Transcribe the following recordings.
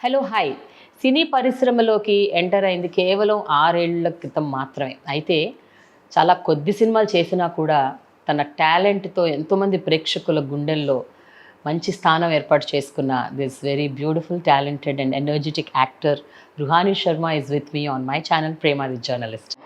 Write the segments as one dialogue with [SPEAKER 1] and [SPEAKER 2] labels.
[SPEAKER 1] Hello hi సినీ పరిశ్రమలోకి enter అయింది కేవలం 6 ఏళ్ల క్రితం మాత్రమే. అయితే చాలా కొద్ది సినిమాలు చేసినా కూడా తన టాలెంట్తో ఎంతోమంది ప్రేక్షకుల గుండెల్లో మంచి స్థానం ఏర్పాటు చేసుకున్న this very beautiful talented and energetic actor Ruhani Sharma is with me on my channel Prema the journalist.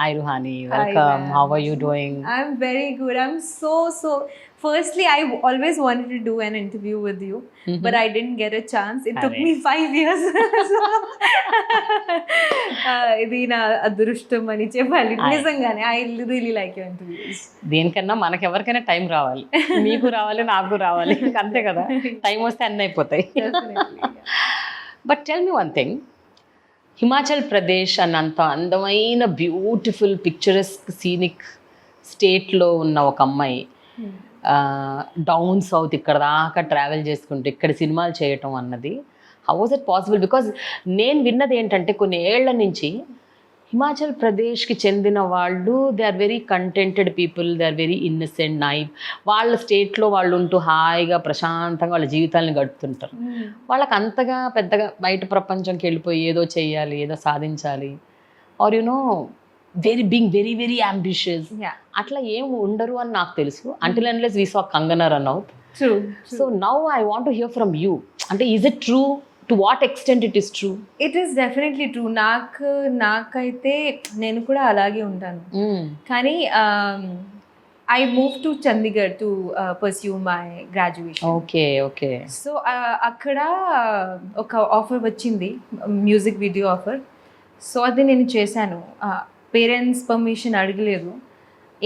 [SPEAKER 1] Hi Ruhani, welcome.
[SPEAKER 2] Hi,
[SPEAKER 1] How are you doing?
[SPEAKER 2] I'm very good. I'm so. Firstly, I always wanted to do an interview with you, but I didn't get a chance. It took me 5 years. ఇది నా అదృష్టం అని చెప్పాలి నిజంగానే. I really like your interviews.
[SPEAKER 1] దేనికన్నా మనకెవరికైనా time రావాలి, మీకు రావాలి, నాకు రావాలి, అంతే కదా. టైం వస్తే అన్నీ అయిపోతాయి. But tell me one thing, Himachal Pradesh అన్నంత అందమైన బ్యూటిఫుల్ పిక్చరస్క్ సీనిక్ స్టేట్లో ఉన్న ఒక అమ్మాయి డౌన్ సౌత్ ఇక్కడ దాకా ట్రావెల్ చేసుకుంటూ ఇక్కడ సినిమాలు చేయటం అన్నది how was it possible? Because నేను విన్నది ఏంటంటే కొన్ని ఏళ్ల నుంచి హిమాచల్ ప్రదేశ్కి చెందిన వాళ్ళు they are very contented people, they are very innocent naive. వాళ్ళ స్టేట్లో వాళ్ళు ఉంటూ హాయిగా ప్రశాంతంగా వాళ్ళ జీవితాలను గడుపుతుంటారు. వాళ్ళకి అంతగా పెద్దగా బయట ప్రపంచంకి వెళ్ళిపోయి ఏదో చేయాలి, ఏదో సాధించాలి, or you know very very ambitious అట్లా ఏం ఉండరు అని నాకు తెలుసు. Until unless we saw Kangana Ranaut. So now I want to hear from you. అంటే is it true? To what extent it is true?
[SPEAKER 2] It is definitely true. నాకైతే నేను కూడా అలాగే ఉంటాను. కానీ I moved to Chandigarh to pursue my graduation.
[SPEAKER 1] Okay.
[SPEAKER 2] So అక్కడ ఒక offer వచ్చింది, మ్యూజిక్ వీడియో ఆఫర్. సో అది నేను చేశాను. పేరెంట్స్ పర్మిషన్ అడగలేదు,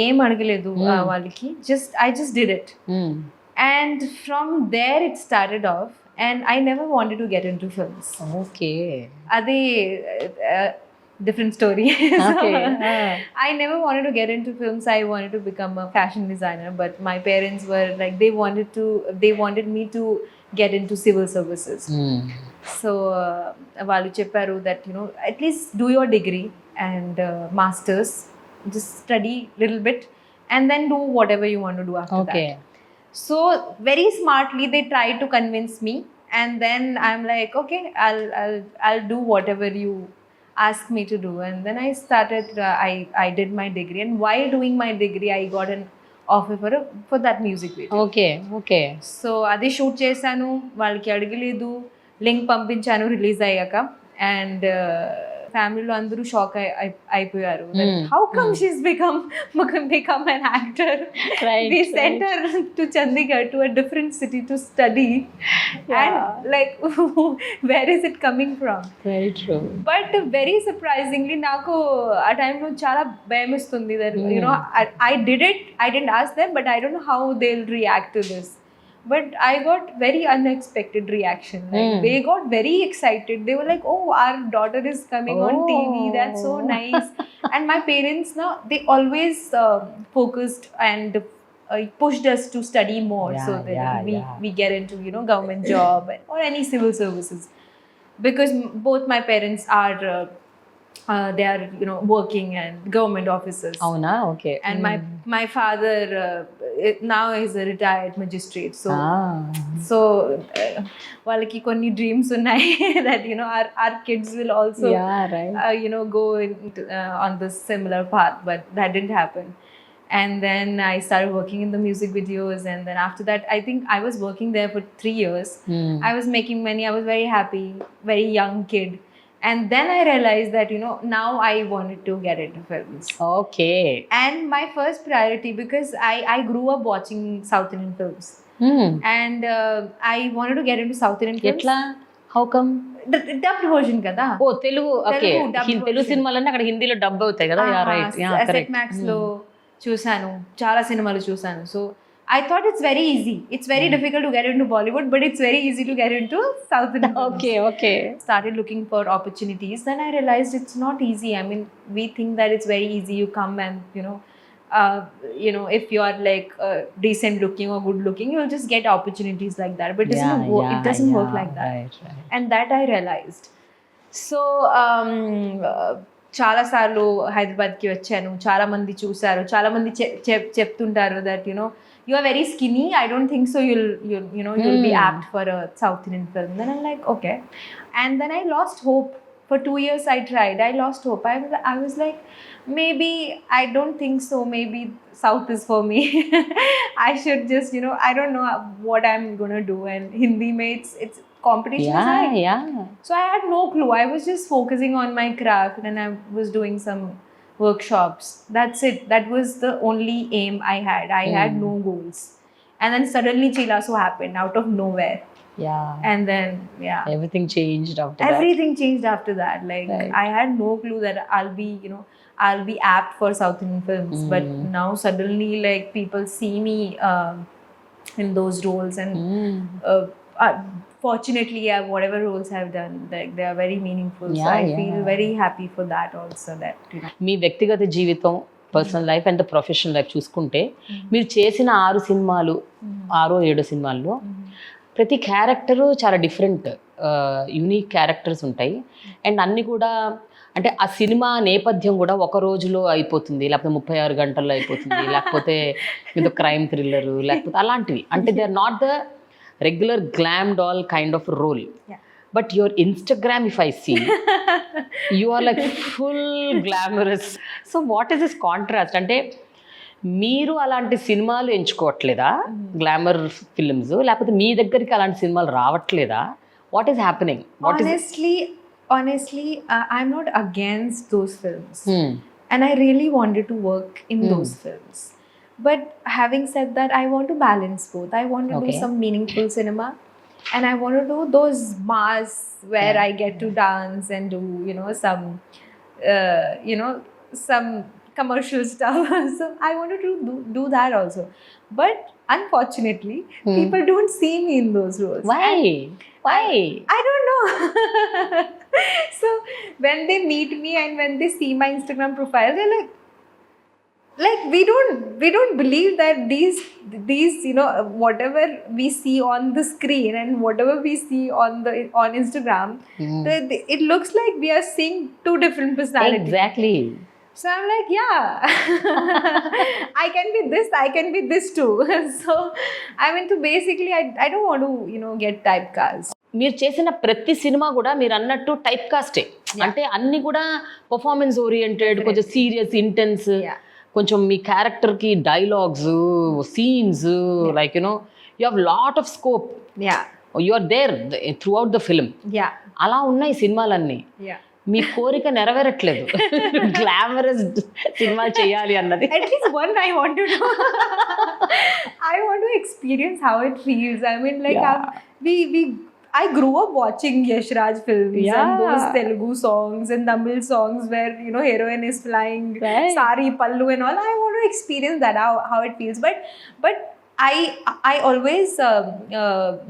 [SPEAKER 2] ఏం అడగలేదు వాళ్ళకి. I just did it. And from there it started off. And I never wanted to get into films.
[SPEAKER 1] Okay.
[SPEAKER 2] Adi different story.
[SPEAKER 1] Okay.
[SPEAKER 2] I never wanted to get into films. I wanted to become a fashion designer, but my parents were like, they wanted me to get into civil services. So valu chepparu that, you know, at least do your degree and masters, just study little bit and then do whatever you want to do after that. So very smartly they tried to convince me, and then I'm like, okay, I'll do whatever you ask me to do. And then I started. I did my degree, and while doing my degree, I got an offer for that music video.
[SPEAKER 1] Okay.
[SPEAKER 2] So adi shoot chesanu, వాళ్ళకి అడగలేదు, link పంపించాను release అయ్యాక. And ఫ్యామిలీలో అందరూ shock అయిపోయారు. How come she's become an actor?
[SPEAKER 1] Right,
[SPEAKER 2] we sent her to Chandigarh, to a different city to study. And like where is it coming from?
[SPEAKER 1] Very true.
[SPEAKER 2] But very surprisingly నాకు ఆ టైంలో చాలా భయం ఇస్తుంది. You know, I did it, I didn't ask them, but I don't know how they'll react to this. But I got very unexpected reaction. Like they got very excited. They were like, "Oh, our daughter is coming on TV. That's so nice." And my parents now, they always focused and pushed us to study more, so that we get into, you know, government job or any civil services, because both my parents are they are, you know, working and government officers.
[SPEAKER 1] Oh no, okay.
[SPEAKER 2] And my father now is a retired magistrate. So వాళ్ళకి కొన్ని dreams ఉన్నాయి that, you know, our kids will also you know, go into, on this similar path, but that didn't happen. And then I started working in the music videos, and then after that I think I was working there for 3 years. I was making money, I was very happy, very young kid. And then I realized that, you know, now I wanted to get into films.
[SPEAKER 1] Okay.
[SPEAKER 2] And my first priority, because I grew up watching South Indian films. And I wanted to get into South Indian films.
[SPEAKER 1] Etla? How come?
[SPEAKER 2] Dubbed version kada.
[SPEAKER 1] Oh, Telugu. Okay. Telugu సినిమాలన్నీ అక్కడ హిందీలో dub అవుతాయి కదా. Yeah, right. Yeah, correct.
[SPEAKER 2] Max లో చూసాను, చాలా సినిమాలు చూసాను. So I thought it's very easy. It's very difficult to get into Bollywood, but it's very easy to get into South Indian films.
[SPEAKER 1] Okay.
[SPEAKER 2] Started looking for opportunities. Then I realized it's not easy. I mean, we think that it's very easy. You come and, you know, you know, if you're like decent looking or good looking, you'll just get opportunities like that. But it doesn't work like that.
[SPEAKER 1] Right.
[SPEAKER 2] And that I realized. So చాలా సార్లు హైదరాబాద్కి వచ్చాను, చాలా మంది చూసారు, చాలా మంది చెప్తుంటారు that you know you are very skinny, I don't think so you'll be apt for a South Indian film. Then I'm like, okay. And then I lost hope. For 2 years I tried, I lost hope. I was like, maybe I don't think so, maybe South is for me. I should just, you know, I don't know what I'm gonna do. And Hindi mates, it's competition is high. So I had no clue. I was just focusing on my craft and I was doing some workshops. That's it. That was the only aim I had. I had no goals. And then suddenly Chi La Sow happened out of nowhere. And then
[SPEAKER 1] everything changed after
[SPEAKER 2] everything changed after that. Like I had no clue that I'll be apt for South Indian films. But now suddenly like people see me in those roles, and fortunately whatever roles I've done, like they are very meaningful. So I feel very happy for that also, that you know.
[SPEAKER 1] మీ వ్యక్తిగత జీవితం, personal life and professional life చూసుకుంటే మీరు చేసిన 6 సినిమాలు 6-7 సినిమాల్లో ప్రతి character చాలా different unique characters ఉంటాయి. అండ్ అన్నీ కూడా అంటే ఆ సినిమా నేపథ్యం కూడా ఒక రోజులో అయిపోతుంది, లేకపోతే 36 గంటల్లో అయిపోతుంది, లేకపోతే ఏదో క్రైమ్ థ్రిల్లరు, లేకపోతే అలాంటివి. అంటే they are not the regular glam doll kind of role. But your Instagram if I see you are like full glamorous. So what is this contrast? అంటే మీరు అలాంటి సినిమాలు ఎంచుకోవట్లేదా, గ్లామర్ ఫిల్మ్స్, లేకపోతే మీ దగ్గరికి అలాంటి సినిమాలు రావట్లేదా? What is happening?
[SPEAKER 2] Honestly, I'm not against those films. And I really wanted to work in those films. But having said that, I want to balance both. I want to do some meaningful cinema, and I want to do those mass where I get to dance and do, you know, some commercial stuff. So I wanted to do that also. But unfortunately, people don't see me in those roles.
[SPEAKER 1] Why?
[SPEAKER 2] I don't know. So when they meet me and when they see my Instagram profile, they're like we don't believe that these you know, whatever we see on the screen and whatever we see on Instagram, it looks like we are seeing two different personalities.
[SPEAKER 1] Exactly.
[SPEAKER 2] So I'm like, I can be this, I can be this too. So I mean, to basically, I don't want to, you know, get typecast.
[SPEAKER 1] మీరు చేసిన ప్రతి cinema కూడా మీరు అన్నట్టు type కాస్టే. అంటే అన్ని కూడా performance oriented, కొంచెం సీరియస్, ఇంటెన్స్, కొంచెం మీ క్యారెక్టర్కి dialogues, scenes, like you know you have lot of scope. You are there throughout the film. అలా ఉన్నాయి సినిమాలన్నీ. మీ కోరిక నెరవేరట్లేదు, గ్లామరస్ సినిమాలు చేయాలి అన్నది.
[SPEAKER 2] At least one I want to do. I want to experience how it feels. I mean, like I grew up watching Yash Raj films and those Telugu songs and Tamil songs where, you know, heroine is flying sari, pallu and all. I want to experience that, how it feels. But I always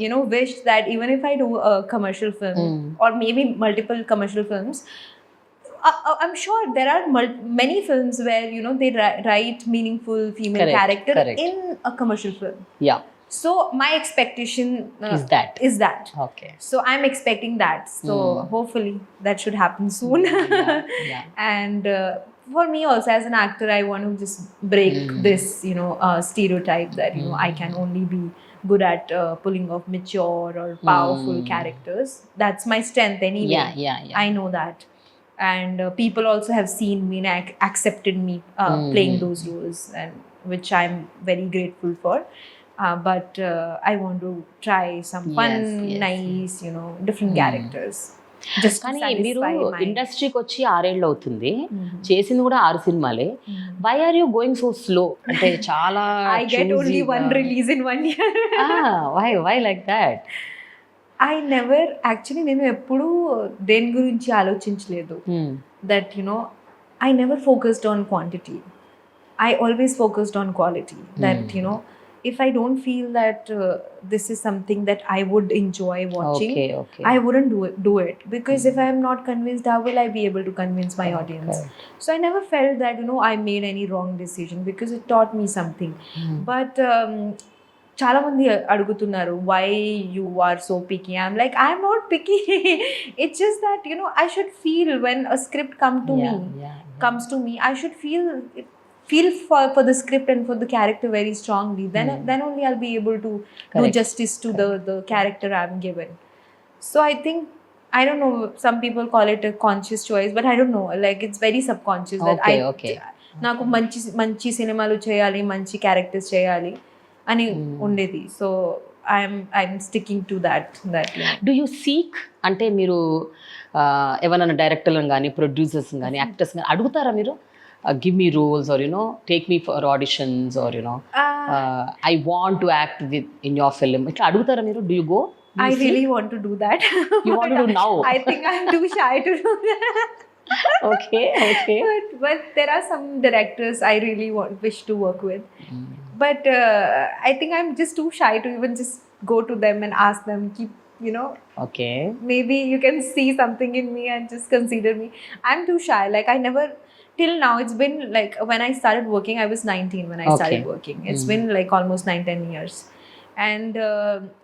[SPEAKER 2] you know, wish that even if I do a commercial film or maybe multiple commercial films, I'm sure there are many films where, you know, they write meaningful female character in a commercial film. So my expectation is that.
[SPEAKER 1] Okay.
[SPEAKER 2] So I'm expecting that. So hopefully that should happen soon. And for me also as an actor, I want to just break this, you know, stereotype that, you know, I can only be good at pulling off mature or powerful characters. That's my strength anyway. I know that. And people also have seen me and accepted me playing those roles, and which I'm very grateful for. But I want to try some fun, nice, you know, different characters.
[SPEAKER 1] కానీ మీరు ఇండస్ట్రీకి వచ్చి 6 ఏళ్ళు అవుతుంది, చేసింది కూడా 6 సినిమాలే. Why are you going so slow? అంటే చాలా
[SPEAKER 2] I get only one release in 1 year.
[SPEAKER 1] why like that?
[SPEAKER 2] I never actually, నేను ఎప్పుడు దేని గురించి ఆలోచించలేదు. That, you know, I never focused on quantity. I always focused on quality. That, you know, if I don't feel that this is something that I would enjoy watching,
[SPEAKER 1] Okay.
[SPEAKER 2] I wouldn't do it, because if I am not convinced, how will I be able to convince my audience? So I never felt that I made any wrong decision, because it taught me something. But చాలా మంది అడుగుతున్నారు, why you are so picky. I'm like, I'm not picky. It's just that I should feel when a script comes to me, I should feel for the script and for the character very strongly. Then only I'll be able to do justice to the character I'm given. So I think, I don't know, some people call it a conscious choice, but I don't know, like it's very subconscious that నాకు మంచి సినిమాలు చేయాలి, మంచి characters చేయాలి అని ఉండేది. So I'm sticking to that.
[SPEAKER 1] Do you seek, అంటే మీరు ఎవరైనా డైరెక్టర్లను కానీ ప్రొడ్యూసర్స్ కానీ యాక్టర్స్ కానీ అడుగుతారా మీరు, give me roles or take me for auditions or I want to act with in your film, ఇట్లా అడుగుతారా మీరు? Do you go?
[SPEAKER 2] I really want to do that.
[SPEAKER 1] You want to do now?
[SPEAKER 2] I think I'm too shy to do that.
[SPEAKER 1] Okay.
[SPEAKER 2] But there are some directors I really wish to work with. But I think I'm just too shy to even just go to them and ask them,
[SPEAKER 1] Okay.
[SPEAKER 2] Maybe you can see something in me and just consider me. I'm too shy. Like I never, till now, it's been like, when I started working, I was 19 when I started working. It's been like almost 9-10 years. And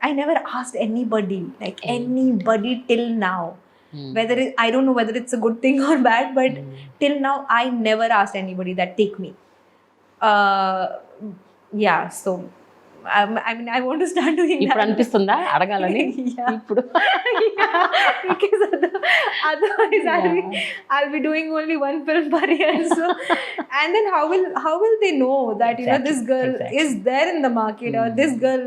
[SPEAKER 2] I never asked anybody till now. Whether I don't know whether it's a good thing or bad, but till now I never asked anybody that take me. So I mean, I want to start doing that.
[SPEAKER 1] ఇప్పుడు అనిపిస్తుందా అడగాలని? ఇప్పుడు
[SPEAKER 2] because otherwise I'll be doing only one film per year. So and then how will they know that this girl is there in the market, or this girl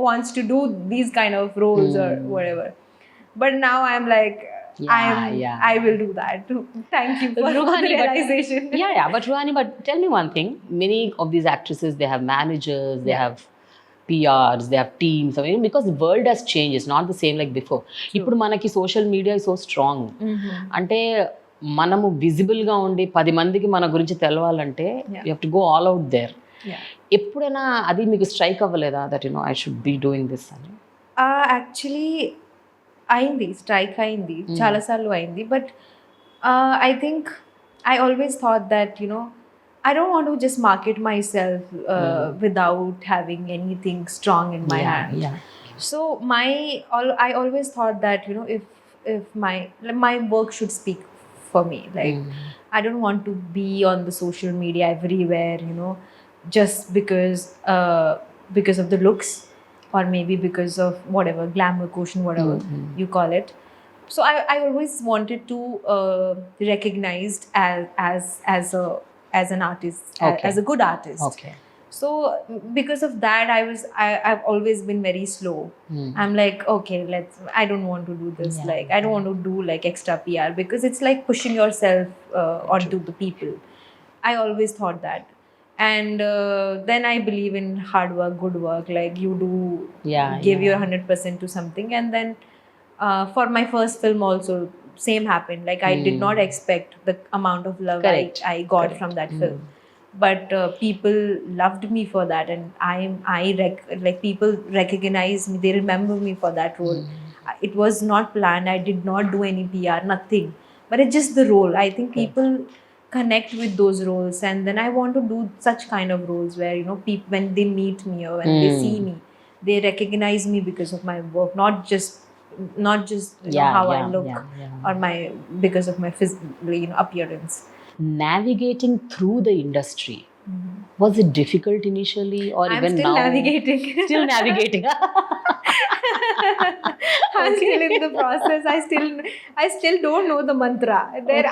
[SPEAKER 2] wants to do these kind of roles or whatever. But now I'm like, I will do that. Thank you for
[SPEAKER 1] Ruhani,
[SPEAKER 2] the realization.
[SPEAKER 1] But Ruhani, but tell me one thing. Many of these actresses, they have managers, they have PRs, they have teams. I mean, because the world has changed. It's not the same like before. ఇప్పుడు మనకి social media is so strong. అంటే మనము విజిబుల్గా ఉండి 10 మందికి మన గురించి తెలవాలంటే you have to go all out there. ఎప్పుడైనా అది మీకు స్ట్రైక్ అవ్వలేదా, that I should be doing this అని?
[SPEAKER 2] యాక్చువల్లీ అయింది, స్ట్రైక్ అయింది, చాలాసార్లు అయింది. But I think I always thought that I don't want to just market myself without having anything strong in my hand. So I always thought that if my work should speak for me. Like I don't want to be on the social media everywhere, just because of the looks, or maybe because of whatever glamour quotient, whatever you call it. So I always wanted to recognized as an artist, as a good artist. So because of that, I've always been very slow. I'm like, okay, I don't want to do this. Like I don't want to do like extra PR, because it's like pushing yourself onto the people. I always thought that. And then I believe in hard work, good work. Like you do give your 100% to something. And then for my first film also, same happened. Like I did not expect the amount of love I got from that film. But people loved me for that, and like people recognize me, they remember me for that role. It was not planned, I did not do any PR, nothing, but it's just the role. I think people connect with those roles, and then I want to do such kind of roles where people, when they meet me or when they see me, they recognize me because of my work, not just how I look or because of my physical appearance.
[SPEAKER 1] Navigating through the industry, was it difficult initially, or
[SPEAKER 2] I'm
[SPEAKER 1] even
[SPEAKER 2] still
[SPEAKER 1] now?
[SPEAKER 2] Still navigating. I'm still in the process. I still don't know the mantra.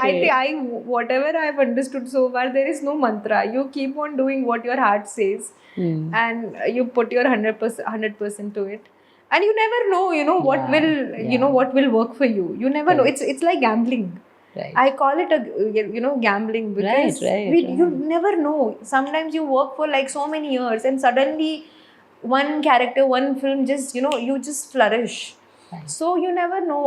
[SPEAKER 2] I think whatever I've understood so far, there is no mantra. You keep on doing what your heart says, and you put your 100% to it. And you never know, what what will work for you. You never know. It's like gambling.
[SPEAKER 1] Right.
[SPEAKER 2] I call it gambling, because you never know. Sometimes you work for like so many years, and suddenly one character, one film, just you just flourish. So you never know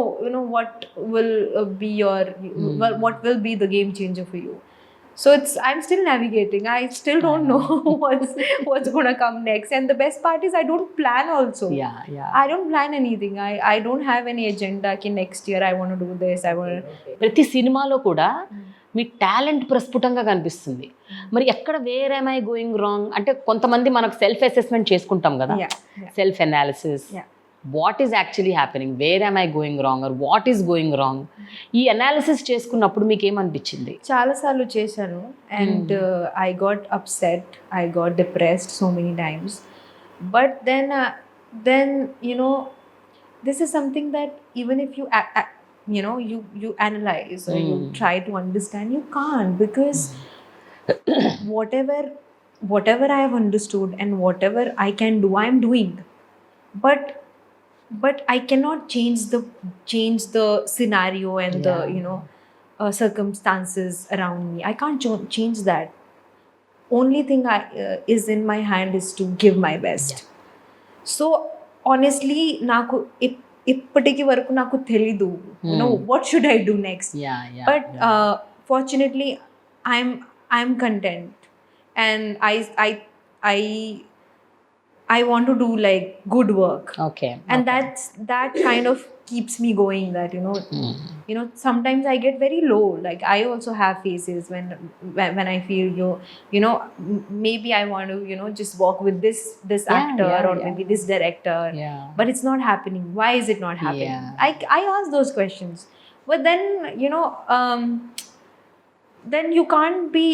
[SPEAKER 2] what will be what will be the game changer for you. So I'm still navigating. I still don't know what's gonna come next. And the best part is I don't plan also.
[SPEAKER 1] Yeah.
[SPEAKER 2] I don't plan anything. I don't have any agenda. Ki next year I want to do this. I want to.
[SPEAKER 1] ప్రతి సినిమాలో కూడా మీ talent ప్రస్ఫుటంగా కనిపిస్తుంది. మరి ఎక్కడ where am I going wrong అంటే కొంతమంది మనకు సెల్ఫ్ అసెస్మెంట్ చేసుకుంటాం కదా, self analysis, what is actually happening, where am I going wrong or what is going wrong, ఈ అనాలిసిస్ చేసుకున్నప్పుడు మీకు ఏమనిపించింది?
[SPEAKER 2] చాలాసార్లు చేశాను. And I got upset, I got depressed so many times. But then this is something that even if you analyze or you try to understand, you can't, because whatever I have understood and whatever I can do, I am doing. But I cannot change the scenario and the circumstances around me. I can't change that. Only thing is in my hand is to give my best. So honestly, నాకు ఇప్పటికి వరకు నాకు తెలీదు what should I do next. But fortunately I'm content, and I want to do like good work. And that kind of keeps me going, that sometimes I get very low. Like I also have phases when I feel maybe I want to just work with this actor or maybe this director, but it's not happening. Why is it not happening? I ask those questions, but then you can't be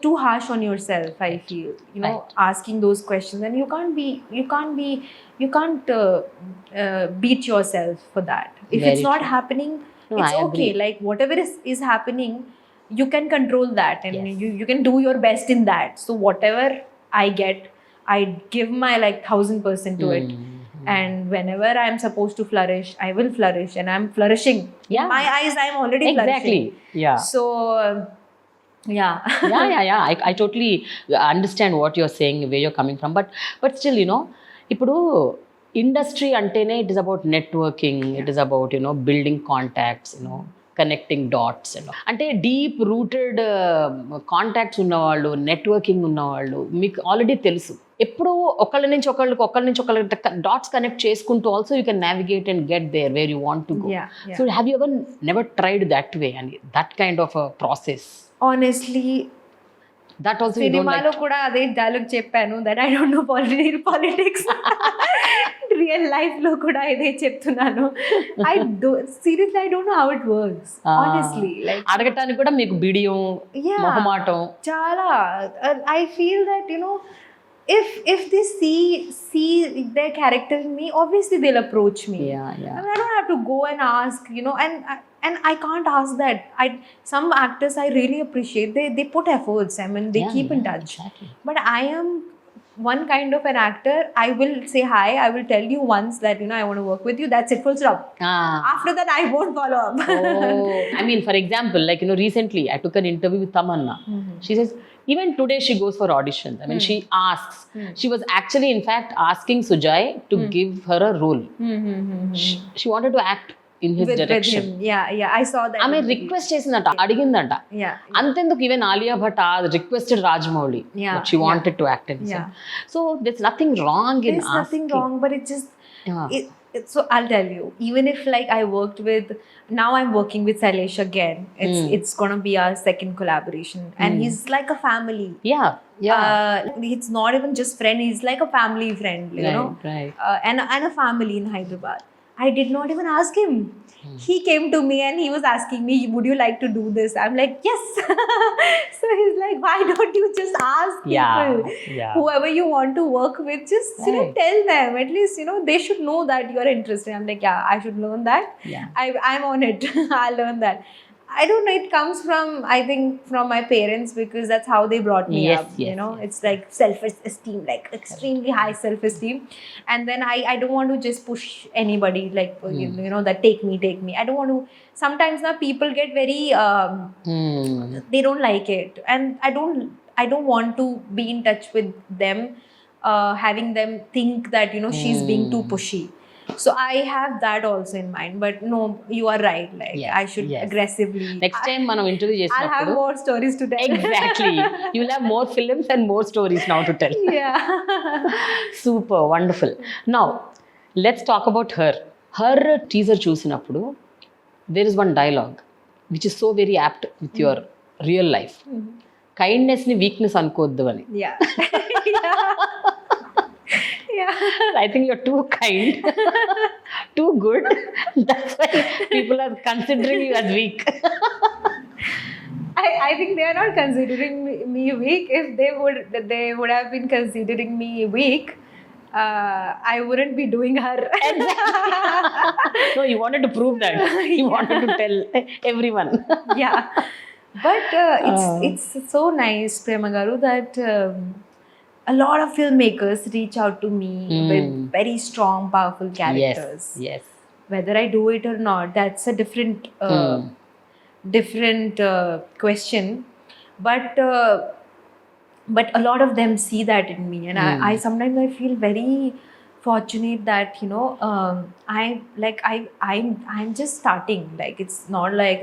[SPEAKER 2] too harsh on yourself. I feel asking those questions, and you can't beat yourself for that. If it's not happening, it's okay. Like whatever is happening, you can control that, and you can do your best in that. So whatever I get, I give my 1000% to it. And whenever I'm supposed to flourish, I will flourish, and I'm flourishing. In my eyes, I'm already flourishing. So
[SPEAKER 1] I totally understand what you're saying, where you're coming from, but still ఇప్పుడు industry అంటేనే it is about networking, it is about building contacts, connecting dots. అంటే deep rooted contacts ఉన్నవాళ్ళు, networking ఉన్నవాళ్ళు మీకు already తెలుసు. ఎప్పుడు ఒకళ్ళ నుంచి ఒకళ్ళకి డాట్స్ కనెక్ట్ చేసుకుంటూ also you can navigate and get there where you want to go. So have you ever never tried that way అని that kind of process?
[SPEAKER 2] Honestly,
[SPEAKER 1] that also
[SPEAKER 2] సినిమాలో కూడా అదే డైలాగ్ చెప్పాను, that I don't no politics. Real life లో కూడా ఇదే చెప్తున్నాను. Seriously I don't know how it works. Honestly like
[SPEAKER 1] అడగటానికి కూడా మీకు బిడియం, మొహమాటం చాలా.
[SPEAKER 2] I feel that if they see their character in me, obviously they'll approach me. I mean, I don't have to go and ask, and I can't ask that. Some actors I really appreciate, they put efforts. I mean, they keep in touch.
[SPEAKER 1] Exactly.
[SPEAKER 2] But I am one kind of an actor. I will say hi, I will tell you once that I want to work with you, that's it, full stop. After that I won't follow up.
[SPEAKER 1] I mean, for example, like recently I took an interview with Tamanna. She says even today she goes for auditions. I mean, she asks. She was actually in fact asking Sujay to give her a role. She wanted to act in his direction.
[SPEAKER 2] I saw that.
[SPEAKER 1] ఆమె request చేసిందంట, అడిగిందంట. అంతెందుకు even Alia Bhatt requested Rajamouli, she wanted to act in his. So there's nothing wrong in asking.
[SPEAKER 2] There's nothing wrong, but it just so I'll tell you, even if like I worked with, now I'm working with Sailesh again, it's gonna be our second collaboration, and he's like a family. It's not even just friend, he's like a family friend,
[SPEAKER 1] right.
[SPEAKER 2] And a family in Hyderabad. I did not even ask him. He came to me and he was asking me, would you like to do this? I'm like, yes. So he's like, why don't you just ask people? Whoever you want to work with, just tell them. At least, they should know that you're interested. I'm like, I should learn that. I'm on it. I'll learn that. I don't know, it comes from, I think, from my parents, because that's how they brought me up. It's like self-esteem, like extremely high self-esteem. And then I don't want to just push anybody, like, that take me. I don't want to, sometimes now people get very, they don't like it. And I don't want to be in touch with them, having them think that, she's being too pushy. So I have that also in mind. But no, you are right. Like
[SPEAKER 1] Yes,
[SPEAKER 2] I should
[SPEAKER 1] yes.
[SPEAKER 2] aggressively.
[SPEAKER 1] Next time మనం interview
[SPEAKER 2] I'll have
[SPEAKER 1] చేసినప్పుడు
[SPEAKER 2] more stories to tell.
[SPEAKER 1] Exactly you have more films and more stories now to tell.
[SPEAKER 2] Yeah.
[SPEAKER 1] Super wonderful. Now let's talk about her teaser చూసినప్పుడు there is one dialogue which is so very apt with your real life. కైండ్నెస్ని weakness అనుకోవద్దు అని.
[SPEAKER 2] Yeah. Yeah.
[SPEAKER 1] I think you're too kind, too good. That's why people are considering you as weak.
[SPEAKER 2] I think they are not considering me weak. If they would have been considering me weak, I wouldn't be doing her.
[SPEAKER 1] No, you wanted to prove that. You wanted to tell everyone.
[SPEAKER 2] Yeah. But it's so nice, Prema Garu, that a lot of filmmakers reach out to me with very strong, powerful characters.
[SPEAKER 1] Yes.
[SPEAKER 2] Whether I do it or not, that's a different question. But a lot of them see that in me, and I sometimes I feel very fortunate that I'm just starting. Like it's not like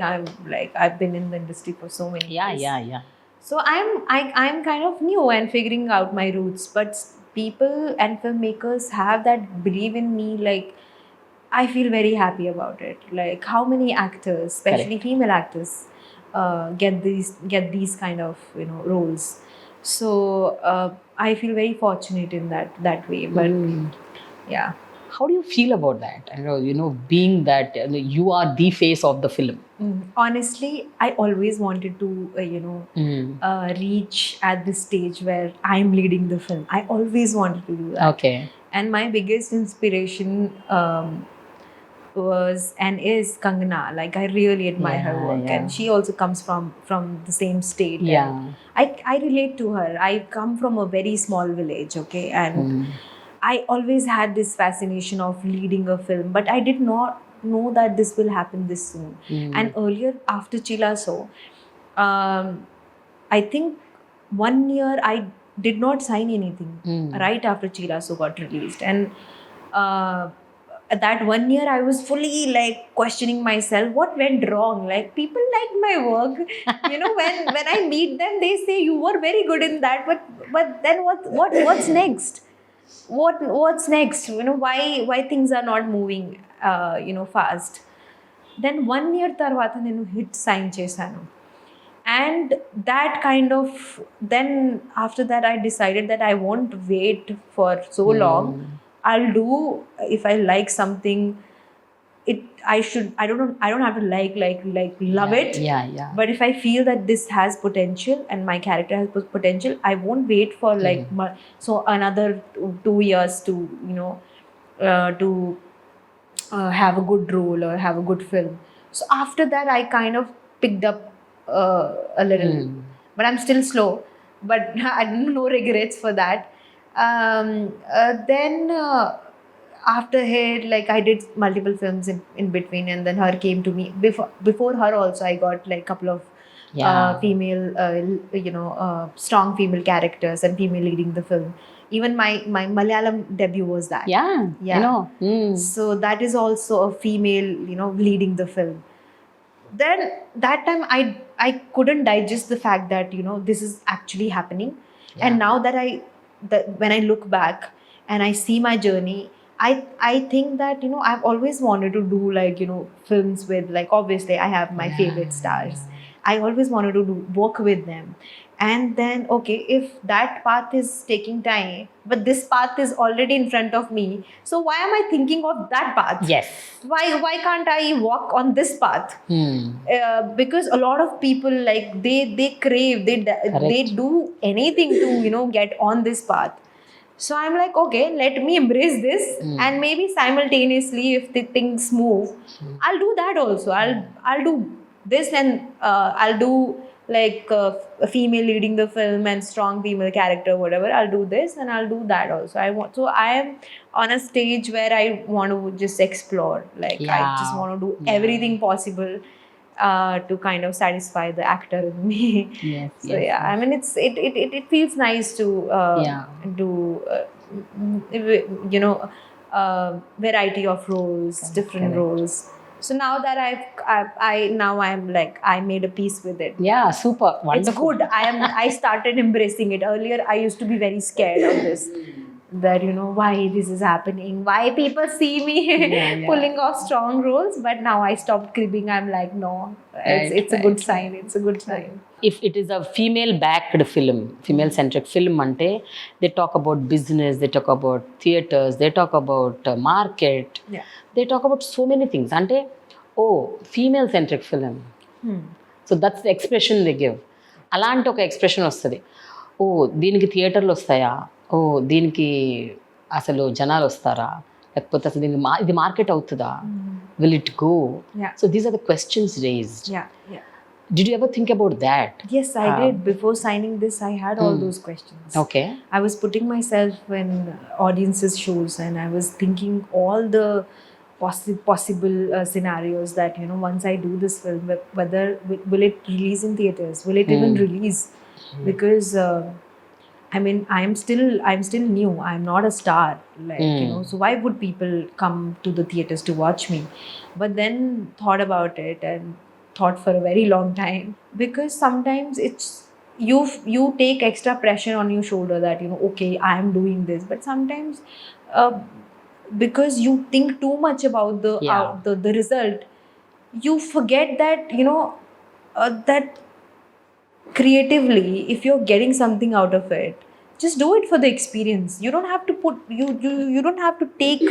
[SPEAKER 2] I've been in the industry for so many years.
[SPEAKER 1] Yeah.
[SPEAKER 2] So I'm kind of new and figuring out my roots, but people and filmmakers have that belief in me. Like I feel very happy about it. Like how many actors, especially female actors, get these kind of roles. So I feel very fortunate in that way. But yeah.
[SPEAKER 1] How do you feel about that? Being that you are the face of the film.
[SPEAKER 2] Honestly, I always wanted to reach at this stage where I'm leading the film. I always wanted to do that.
[SPEAKER 1] Okay.
[SPEAKER 2] And my biggest inspiration was and is Kangana. Like I really admire her work, and she also comes from the same state.
[SPEAKER 1] Yeah.
[SPEAKER 2] I relate to her. I come from a very small village, okay, and I always had this fascination of leading a film, but I did not know that this will happen this soon. And earlier, after Chi La Sow, I think 1 year I did not sign anything right after Chi La Sow got released. And that 1 year I was fully like questioning myself, what went wrong? Like people like my work, when I meet them, they say you were very good in that, but then what's next? What's next? Why things are not moving fast. Then 1 year tarvata nenu hit sign chesanu, and that kind of, then after that I decided that I won't wait for so long. I'll do, if I like something, I don't have to like love it.
[SPEAKER 1] Yeah.
[SPEAKER 2] But if I feel that this has potential and my character has potential, I won't wait for another 2 years to have a good role or have a good film. So after that I kind of picked up a little, but I'm still slow, but no regrets for that. Then after her, like I did multiple films in between, and then her came to me. Before her also I got like couple of female strong female characters and female leading the film. Even my Malayalam debut was that.
[SPEAKER 1] Yeah. I know.
[SPEAKER 2] So that is also a female leading the film. Then that time I couldn't digest the fact that this is actually happening. And now that when I look back and I see my journey, I think that I've always wanted to do like films with, like, obviously I have my favorite stars. I always wanted to work with them. And then okay, if that path is taking time, but this path is already in front of me, so why am I thinking of that path?
[SPEAKER 1] Yes.
[SPEAKER 2] Why can't I walk on this path? Because a lot of people, like they crave, they do anything to get on this path. So I'm like, okay, let me embrace this, and maybe simultaneously if the things move, I'll do that also. I'll do this, and I'll do like a female leading the film and strong female character, whatever. I'll do this and I'll do that also. So I am on a stage where I want to just explore. Like I just want to do everything possible to kind of satisfy the actor in me.
[SPEAKER 1] Yes.
[SPEAKER 2] So I mean, it feels nice to do variety of roles, different roles. So now that I'm like, I made a peace with it.
[SPEAKER 1] Yeah, super
[SPEAKER 2] It's
[SPEAKER 1] wonderful.
[SPEAKER 2] good. I started embracing it. Earlier I used to be very scared of this, that why this is happening, why people see me
[SPEAKER 1] Yeah.
[SPEAKER 2] pulling off strong roles. But now I stopped cribbing. I'm like, no, it's a good sign. It's a good sign.
[SPEAKER 1] If it is a female backed film, female centric film ante, they talk about business, they talk about theaters, they talk about market,
[SPEAKER 2] Yeah.
[SPEAKER 1] they talk about so many things ante. Oh, female centric film, so that's the expression they give. అలాంటి ఒక expression వస్తుంది. ఓ దీనికి థియేటర్లు వస్తాయా, ఓ దీనికి అసలు జనాలు వస్తారా, లేకపోతే అసలు దీనికి ఇది మార్కెట్ అవుతుందా, will it go? So these are the questions raised. Did you ever think about that?
[SPEAKER 2] Yes, I did. Before signing this, I had all those questions.
[SPEAKER 1] Okay.
[SPEAKER 2] I was putting myself in audiences' shoes, and I was thinking all the possible scenarios that once I do this film, whether will it release in theaters, will it even release? Because I mean, I'm still new. I'm not a star, like so why would people come to the theaters to watch me? But then thought about it and thought for a very long time, because sometimes it's you take extra pressure on your shoulder that okay, I am doing this. But sometimes because you think too much about the result, you forget that that creatively, if you're getting something out of it, just do it for the experience. You don't have to put you don't have to take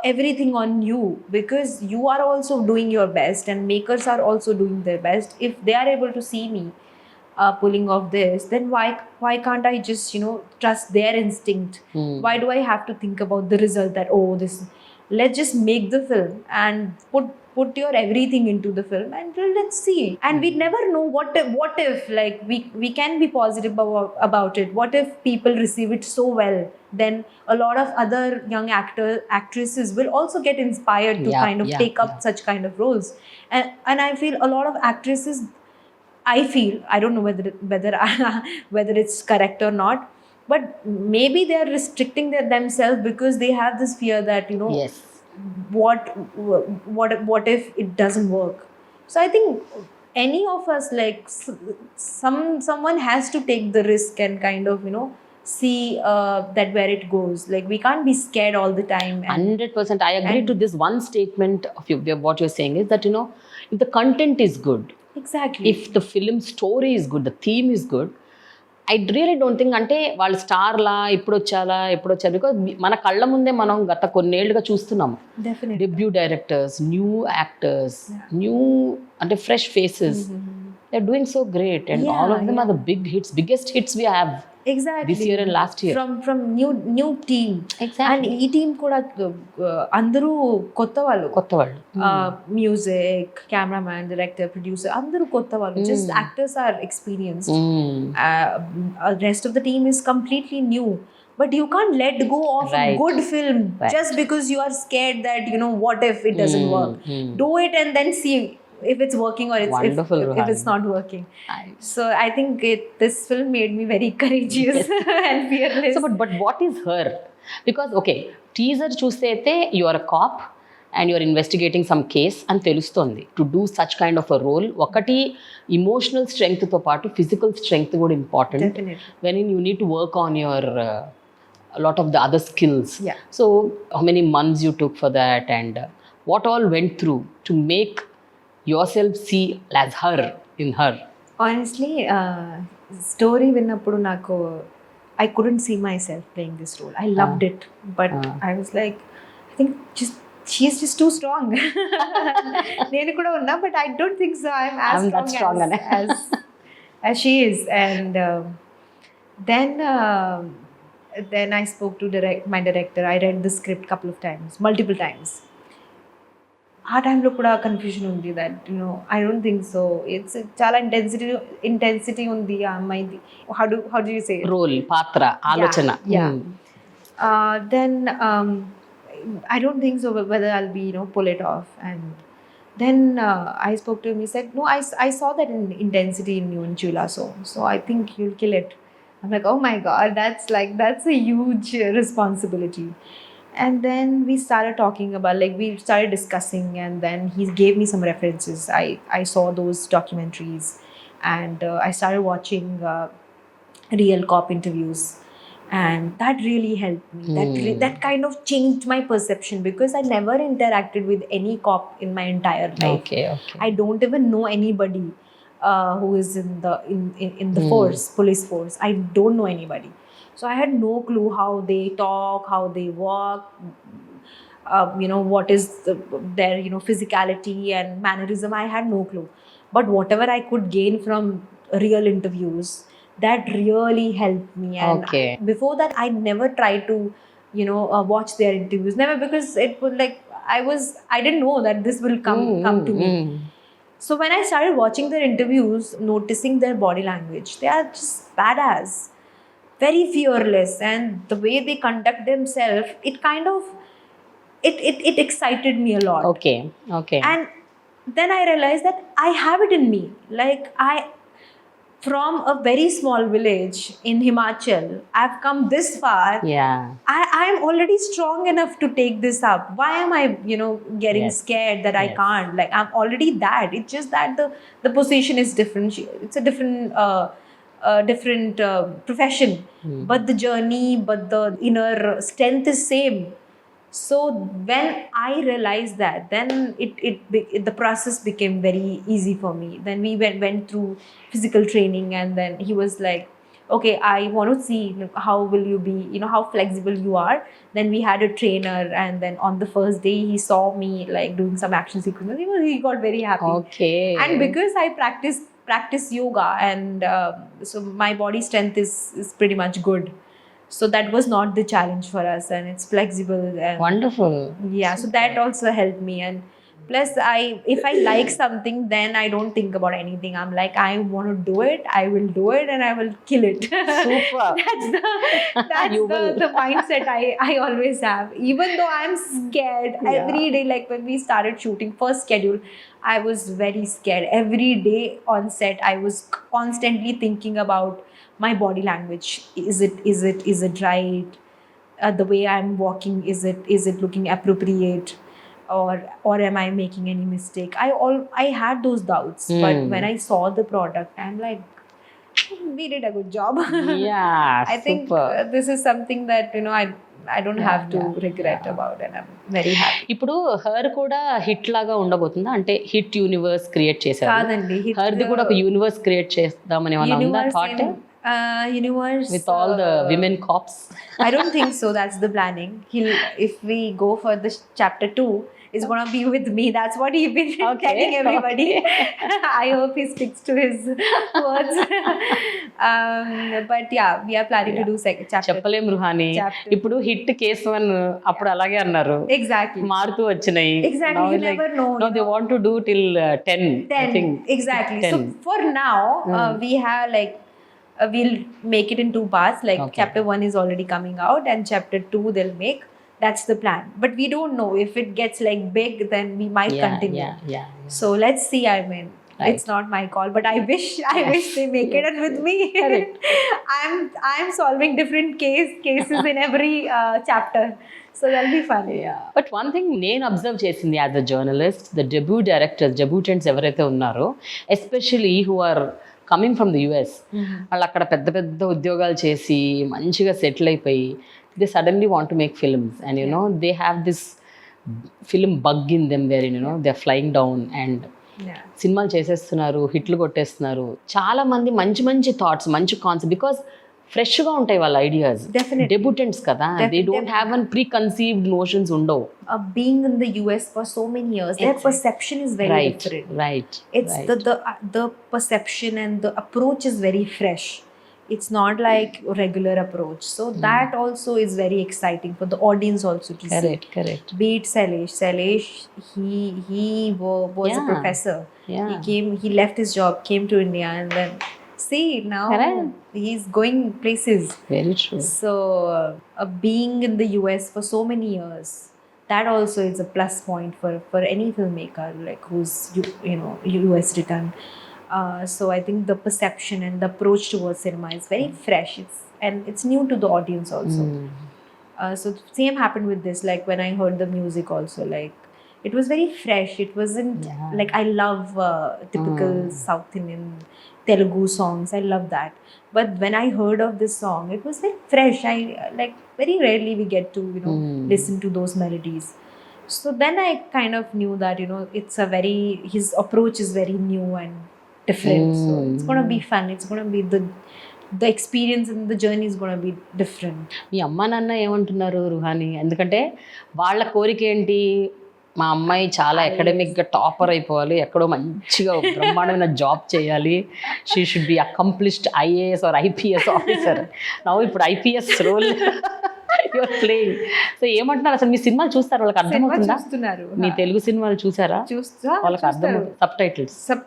[SPEAKER 2] everything on you, because you are also doing your best and makers are also doing their best. If they are able to see me pulling off this, then why can't I just trust their instinct? Why do I have to think about the result, that this, let's just make the film and put your everything into the film and let's see. And we never know what if like we can be positive about it. What if people receive it so well? Then a lot of other young actresses will also get inspired to take up such kind of roles. And I feel a lot of actresses, I don't know whether it's correct or not, but maybe they are restricting themselves because they have this fear that
[SPEAKER 1] Yes.
[SPEAKER 2] what if it doesn't work? So I think any of us, like someone has to take the risk and kind of see that where it goes. Like we can't be scared all the time.
[SPEAKER 1] 100% I agree to this one statement of you. What you're saying is that if the content is good,
[SPEAKER 2] exactly,
[SPEAKER 1] if the film story is good, the theme is good, I really don't think అంటే వాళ్ళు స్టార్లా ఇప్పుడు వచ్చారు, because మన కళ్ళ ముందే మనం గత కొన్నేళ్లుగా చూస్తున్నాము. Debut directors, new actors, new అంటే fresh faces, they are doing so great and all of them are the biggest hits we have
[SPEAKER 2] exactly
[SPEAKER 1] this year and last year
[SPEAKER 2] from new team.
[SPEAKER 1] Exactly.
[SPEAKER 2] And ఈ team కూడా అందరూ కొత్త వాళ్ళు, music, cameraman, director, producer, అందరూ కొత్త వాళ్ళు. Just actors are experienced. Rest of the team is completely new. But you can't let go of a good film just because you are scared that what if it doesn't work. Do it and then see if it's working or if it's not working. So I think this film made me very courageous and fearless.
[SPEAKER 1] So but what is her? Because okay, teaser చూస్తే అయితే you are a cop and you are investigating some case అని తెలుస్తుంది. To do such kind of a role, ఒకటి emotional strength తో పాటు physical strength కూడా important.
[SPEAKER 2] Definitely.
[SPEAKER 1] When you need to work on your a lot of the other skills.
[SPEAKER 2] Yeah.
[SPEAKER 1] So how many months you took for that, and what all went through to make yourself see as her in her?
[SPEAKER 2] Honestly, story vinnappudu naku I couldn't see myself playing this role. I loved it, but I was like, I think she's just too strong. Nenu kuda unna, but I don't think so. I'm strong as she is. And then I spoke to my director. I read the script multiple times. ఆ టైంలో కూడా confusion ఉంది that I don't think so. It's చాలా intensity ఉంది ఆ అమ్మాయిది. How do you say
[SPEAKER 1] role, పాత్ర, ఆలోచన.
[SPEAKER 2] Then I don't think so whether I'll be pull it off. And then I spoke to him. He said, no, I saw that intensity in you in Chi La Sow, so I think you'll kill it. I'm like, oh my god, that's a huge responsibility. And then we started talking about, like, we started discussing, and then he gave me some references. I saw those documentaries, and I started watching real cop interviews, and that really helped me. That kind of changed my perception, because I never interacted with any cop in my entire life.
[SPEAKER 1] Okay.
[SPEAKER 2] I don't even know anybody who is in the force, police force. I don't know anybody. So I had no clue how they talk, how they walk, what is their physicality and mannerism. I had no clue. But whatever I could gain from real interviews, that really helped me. And
[SPEAKER 1] Okay.
[SPEAKER 2] before that, I never tried to watch their interviews, never, because it was like I didn't know that this will come to me. So when I started watching their interviews, noticing their body language, they are just badass, very fearless, and the way they conduct themselves, it kind of it excited me a lot.
[SPEAKER 1] Okay.
[SPEAKER 2] And then I realized that I have it in me. Like, from a very small village in Himachal, I've come this far.
[SPEAKER 1] Yeah.
[SPEAKER 2] I'm already strong enough to take this up. Why am I, getting
[SPEAKER 1] Yes.
[SPEAKER 2] scared that I
[SPEAKER 1] Yes.
[SPEAKER 2] can't? Like, I'm already that. It's just that the position is different. It's a different profession, but the journey, but the inner strength is same. So when I realized that, then the process became very easy for me. Then we went through physical training, and then he was like, okay, I want to see how will you be, how flexible you are. Then we had a trainer, and then on the first day he saw me like doing some action sequences. He got very happy.
[SPEAKER 1] Okay.
[SPEAKER 2] And because I practice yoga, and so my body strength is pretty much good. So that was not the challenge for us, and it's flexible. And
[SPEAKER 1] Wonderful.
[SPEAKER 2] yeah, so that also helped me. And plus, if I like something, then I don't think about anything. I'm like, I want to do it, I will do it, and I will kill it.
[SPEAKER 1] Super.
[SPEAKER 2] that's
[SPEAKER 1] You will.
[SPEAKER 2] the mindset I always have. Even though I'm scared every day, like when we started shooting first schedule, I was very scared. Every day on set, I was constantly thinking about my body language. Is it right? The way I'm walking, is it looking appropriate, or am I making any mistake? I had those doubts, but when I saw the product, I'm like, we did a good job.
[SPEAKER 1] Yeah.
[SPEAKER 2] I think
[SPEAKER 1] super.
[SPEAKER 2] this is something that I don't have to regret about, and I'm very happy.
[SPEAKER 1] ఇప్పుడు her కూడా hit లాగా ఉండబోతుందా, అంటే hit universe create చేశారు
[SPEAKER 2] కాదండి, hit
[SPEAKER 1] హర్ది కూడా ఒక universe create చేద్దామని ఏమన్నా ఉందా thought
[SPEAKER 2] universe
[SPEAKER 1] with all the women cops
[SPEAKER 2] I don't think so. That's the planning. If we go for the chapter 2, it's gonna be with me. That's what he's been telling everybody. I hope he sticks to his words. But yeah, we are planning to do second chapter.
[SPEAKER 1] చెప్పలేం రుహాని, ఇప్పుడు hit case 1 అప్పుడు అలాగే అన్నారు,
[SPEAKER 2] Exactly.
[SPEAKER 1] మారుతూ వచ్చినాయి.
[SPEAKER 2] Exactly. You never know.
[SPEAKER 1] No, they want to do till 10.
[SPEAKER 2] 10.
[SPEAKER 1] I think
[SPEAKER 2] Exactly.
[SPEAKER 1] 10.
[SPEAKER 2] So for now, we have like. We'll make it in 2 parts. Like, chapter 1 is already coming out, and chapter 2 they'll make. That's the plan. But we don't know if it gets like big, then we might continue.
[SPEAKER 1] Yeah.
[SPEAKER 2] So let's see. I mean, it's not my call, but I wish they make it with me.
[SPEAKER 1] Correct.
[SPEAKER 2] I'm solving different cases in every chapter. So that'll be fun.
[SPEAKER 1] But one thing నేను observe చేసింది as a journalist, the debutantes ఎవరైతే ఉన్నారో, especially who are coming from the US, వాళ్ళు అక్కడ పెద్ద పెద్ద ఉద్యోగాలు చేసి మంచిగా సెటిల్ అయిపోయి, they suddenly want to make films, and they have this film bug in them where they are flying down and సినిమాలు చేసేస్తున్నారు, హిట్లు కొట్టేస్తున్నారు. చాలా మంది మంచి మంచి థాట్స్, మంచి కాన్సెప్ట్, బికాస్ ఫ్రెష్గా ఉంటాయి వాళ్ళ ఐడియాస్. డెబ్యూటెంట్స్ కదా, they don't have an pre conceived notions ఉండవు.
[SPEAKER 2] Being in the US for so many years, their perception is very different.
[SPEAKER 1] Right.
[SPEAKER 2] It's the perception and the approach is very fresh. It's not like regular approach. So that also is very exciting for the audience also to see.
[SPEAKER 1] Correct.
[SPEAKER 2] Be it Sailesh, he was a professor. He left his job, came to India, and then see now he's going places.
[SPEAKER 1] Very true.
[SPEAKER 2] So being in the US for so many years, that also is a plus point for any filmmaker like who's US written. So I think the perception and the approach towards cinema is very fresh. It's new to the audience also. So same happened with this. Like when I heard the music also, like it was very fresh. It wasn't like I love typical South Indian Telugu songs. I love that. But when I heard of this song, it was very fresh. I like very rarely we get to listen to those melodies. So then I kind of knew that it's a very his approach is very new and different. So it's gonna be fun. It's gonna be the experience and the journey is gonna be different.
[SPEAKER 1] మీ అమ్మ నాన్న ఏమంటున్నారు రుహాని? ఎందుకంటే వాళ్ళ కోరిక ఏంటి? మా అమ్మాయి చాలా అకాడమిక్గా టాపర్ అయిపోవాలి, ఎక్కడో మంచిగా బ్రహ్మాండమైన జాబ్ చేయాలి, she should be accomplished IAS or IPS officer. నవ్వు ఇప్పుడు IPS role your playing. So ఏమంటున్నారు అసలు? మీ సినిమాలు చూస్తారు, వాళ్ళకి అర్థమవుతుందా?
[SPEAKER 2] చూస్తున్నారు.
[SPEAKER 1] మీ తెలుగు సినిమాలు చూసారా? వాళ్ళకి అర్థం సబ్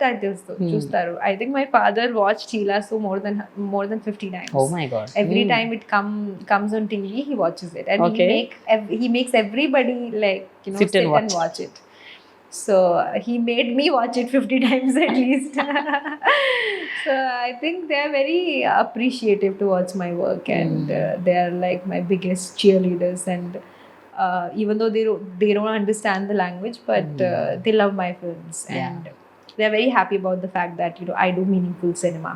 [SPEAKER 1] టైటిల్స్
[SPEAKER 2] చూస్తారు. I think my father watched Chi La Sow more than 50 times.
[SPEAKER 1] Oh my god.
[SPEAKER 2] Every time it comes on TV, he watches it, and he makes everybody like sit and watch it. So he made me watch it 50 times at least. So I think they are very appreciative towards my work, and they are like my biggest cheerleaders. And even though they don't understand the language, but they love my films, and they are very happy about the fact that I do meaningful cinema.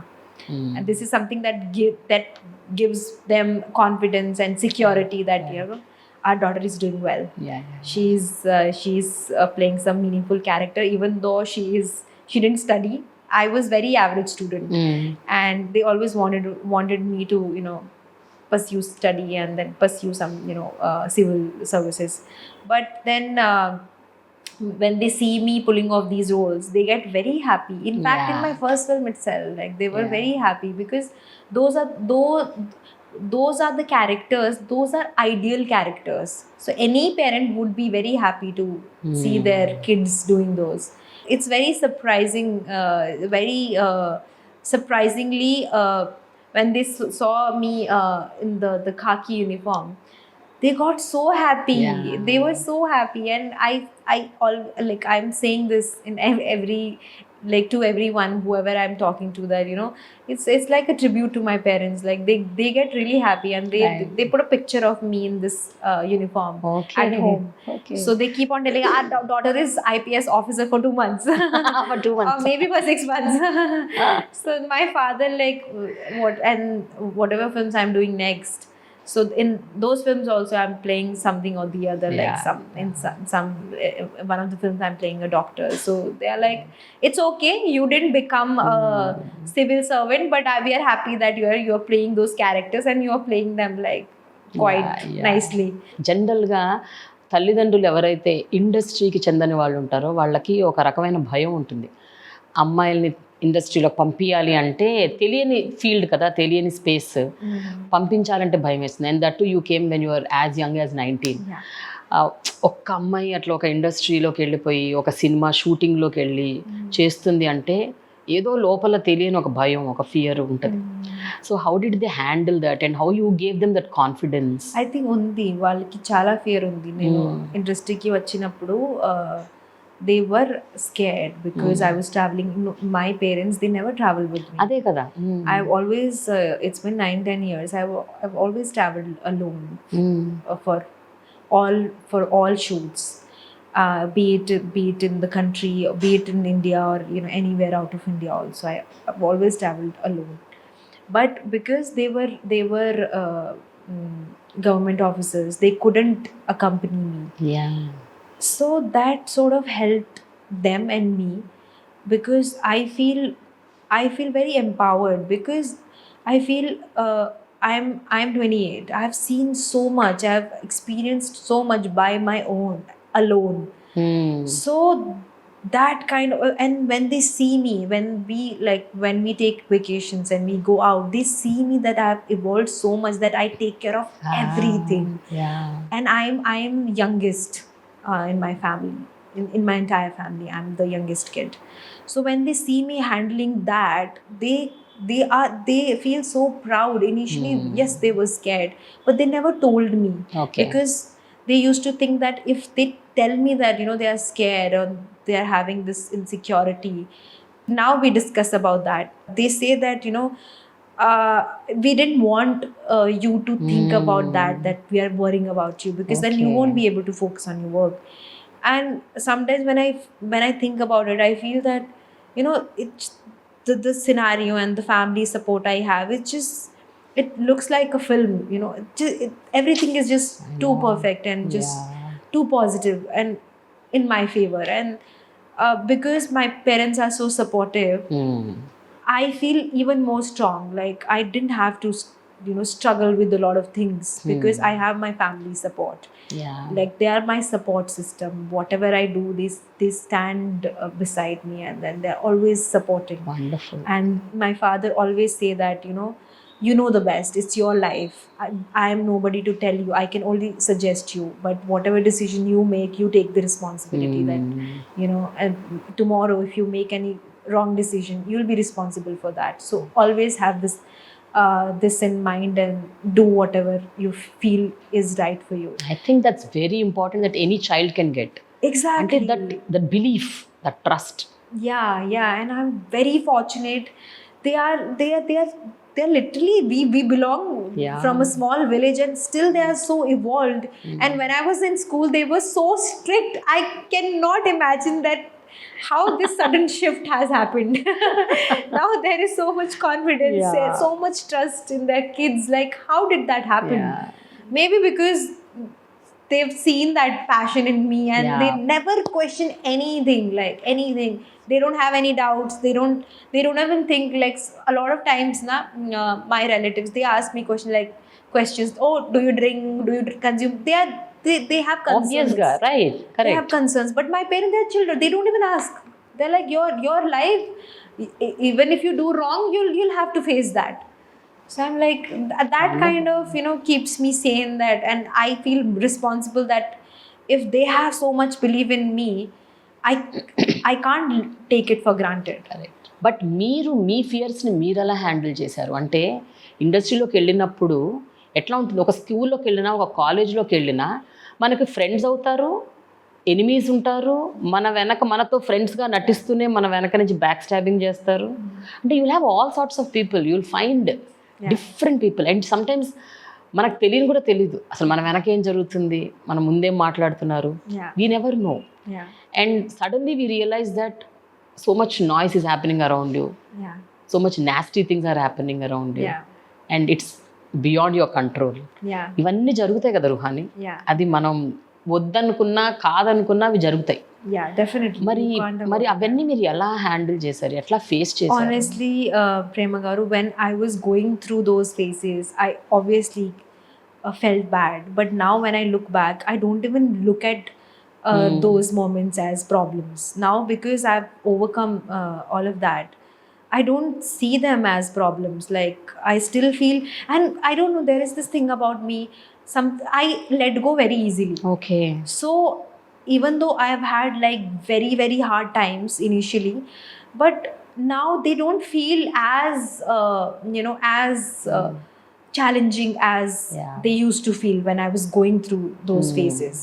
[SPEAKER 2] And this is something that gives them confidence and security that our daughter is doing well. She's playing some meaningful character, even though she didn't study. I was very average student, and they always wanted me to pursue study and then pursue some civil services. But then when they see me pulling off these roles, they get very happy. In fact, in my first film itself, like they were very happy, because those are the characters, those are ideal characters. So any parent would be very happy to see their kids doing those. It's very surprising, surprisingly, when they saw me in the khaki uniform, they got so happy. They were so happy. And I'm saying this in every, like, to everyone, whoever I'm talking to, that it's like a tribute to my parents. Like they get really happy, and they put a picture of me in this uniform at home. So they keep on telling, our daughter is IPS officer for 2 months.
[SPEAKER 1] For 2 months.
[SPEAKER 2] Or maybe for 6 months. So my father, like, whatever films I'm doing next, so in those films also I'm playing something or the other, like one of the films I'm playing a doctor. So they are like, it's okay, you didn't become a civil servant, but we are happy that you're playing those characters, and you're playing them like quite nicely.
[SPEAKER 1] జనరల్గా తల్లిదండ్రులు ఎవరైతే ఇండస్ట్రీకి చెందని వాళ్ళు ఉంటారో వాళ్ళకి ఒక రకమైన భయం ఉంటుంది. అమ్మాయిల్ని ఇండస్ట్రీలోకి పంపించాలి అంటే తెలియని ఫీల్డ్ కదా, తెలియని స్పేస్, పంపించాలంటే భయం వేస్తుంది. And that you came when you're as young as 19. ఒక్క అమ్మాయి అట్లా ఒక ఇండస్ట్రీలోకి వెళ్ళిపోయి ఒక సినిమా షూటింగ్లోకి వెళ్ళి చేస్తుంది అంటే ఏదో లోపల తెలియని ఒక భయం, ఒక ఫియర్ ఉంటుంది. So how did they handle that, and how you gave them that confidence?
[SPEAKER 2] I think ఉంది, వాళ్ళకి చాలా ఫియర్ ఉంది. నేను ఇండస్ట్రీకి వచ్చినప్పుడు they were scared because I was traveling. My parents, they never traveled with me.
[SPEAKER 1] Ade kada.
[SPEAKER 2] I've always it's been 9-10 years. I've always traveled alone for all shoots, be it in the country, be it in India, or anywhere out of India also. I've always traveled alone. But because they were government officers, they couldn't accompany me. So that sort of helped them and me, because I feel very empowered, because I feel I'm 28. I've seen so much. I've experienced so much by my own, alone. So that kind of, and when they see me, when we take vacations and we go out, they see me that I've evolved so much, that I take care of everything. And I'm youngest in my family, in my entire family. I'm the youngest kid. So when they see me handling that, they feel so proud. Initially, yes, they were scared, but they never told me, because they used to think that if they tell me that they are scared or they are having this insecurity, now we discuss about that. They say that we didn't want you to think about that we are worrying about you, because then you won't be able to focus on your work. And sometimes when I think about it, I feel that, you know, it's the scenario and the family support I have, it's just, it looks like a film, you know. Everything is just too perfect and just too positive and in my favor. And because my parents are so supportive, I feel even more strong. Like I didn't have to, you know, struggle with a lot of things because I have my family support.
[SPEAKER 1] Yeah.
[SPEAKER 2] Like they are my support system. Whatever I do, they stand beside me, and then they're always supporting.
[SPEAKER 1] Wonderful.
[SPEAKER 2] And my father always say that, you know the best. It's your life. I am nobody to tell you. I can only suggest you. But whatever decision you make, you take the responsibility. That and tomorrow if you make any wrong decision, you'll be responsible for that. So always have this in mind and do whatever you feel is right for you.
[SPEAKER 1] I think that's very important that any child can get.
[SPEAKER 2] Exactly.
[SPEAKER 1] And that belief, that trust.
[SPEAKER 2] Yeah, and I'm very fortunate. They are literally, we belong from a small village, and still they are so evolved. And when I was in school, they were so strict. I cannot imagine that how this sudden shift has happened. Now there is so much confidence, so much trust in their kids. Like, how did that happen?
[SPEAKER 1] Yeah.
[SPEAKER 2] Maybe because they've seen that passion in me, and they never question anything. They don't have any doubts. They don't even think, like, a lot of times my relatives, they ask me questions. Oh, do you drink? Do you consume? They have concerns.
[SPEAKER 1] Obvious, right? Correct.
[SPEAKER 2] They have concerns. But my parents, they're children. They don't even ask. They're like, your life. Even if you do wrong, you'll have to face that. So I'm like, that kind of, keeps me sane, that, and I feel responsible that if they have so much belief in me, I can't take it for granted.
[SPEAKER 1] Correct. But మీరు మీ ఫియర్స్ని మీరు ఎలా handle చేశారు? అంటే ఇండస్ట్రీలోకి వెళ్ళినప్పుడు ఎట్లా ఉంటుంది? ఒక స్కూల్లోకి వెళ్ళినా, ఒక కాలేజ్లోకి వెళ్ళినా మనకి ఫ్రెండ్స్ అవుతారు, ఎనిమీస్ ఉంటారు, మనతో ఫ్రెండ్స్గా నటిస్తూనే మన వెనక నుంచి బ్యాక్ స్టాబింగ్ చేస్తారు. అంటే you'll have all sorts of people, you'll find different people. And sometimes మనకు తెలియని కూడా తెలీదు అసలు మన వెనకేం జరుగుతుంది, మన ముందేం మాట్లాడుతున్నారు. We never know. And suddenly we realise that so much noise is happening around you. So much nasty things are happening around you. And it's beyond your control. ఇవన్నీ జరుగుతాయి కదా రుహాని. అది మనం వద్దనుకున్నా కాదనుకున్నా అవి జరుగుతాయి. మరి అవన్నీ మీరు ఎలా హ్యాండిల్ చేశారు, ఎట్లా ఫేస్ చేశారు?
[SPEAKER 2] Honestly, Prema Garu, when I was going through those phases, I obviously felt bad. But now when I look back, I don't even look at those moments as problems now, because I've overcome all of that. I don't see them as problems. Like, I still feel, and I don't know, there is this thing about me, I let go very easily.
[SPEAKER 1] Okay.
[SPEAKER 2] So even though I have had like very, very hard times initially, but now they don't feel as challenging as they used to feel when I was going through those phases.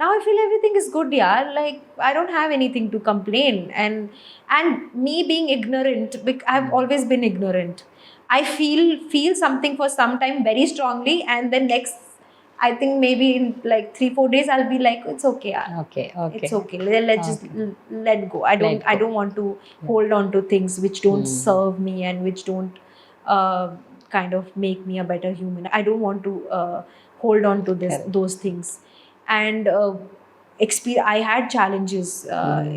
[SPEAKER 2] Now I feel everything is good, yeah. Like, I don't have anything to complain. And me being ignorant, I've always been ignorant. I feel something for some time very strongly, and then next, I think maybe in like 3-4 days, I'll be like, it's okay, yeah.
[SPEAKER 1] Okay.
[SPEAKER 2] It's okay. Let's just let go. I don't want to hold on to things which don't serve me and which don't kind of make me a better human. I don't want to hold on to those things. And I had challenges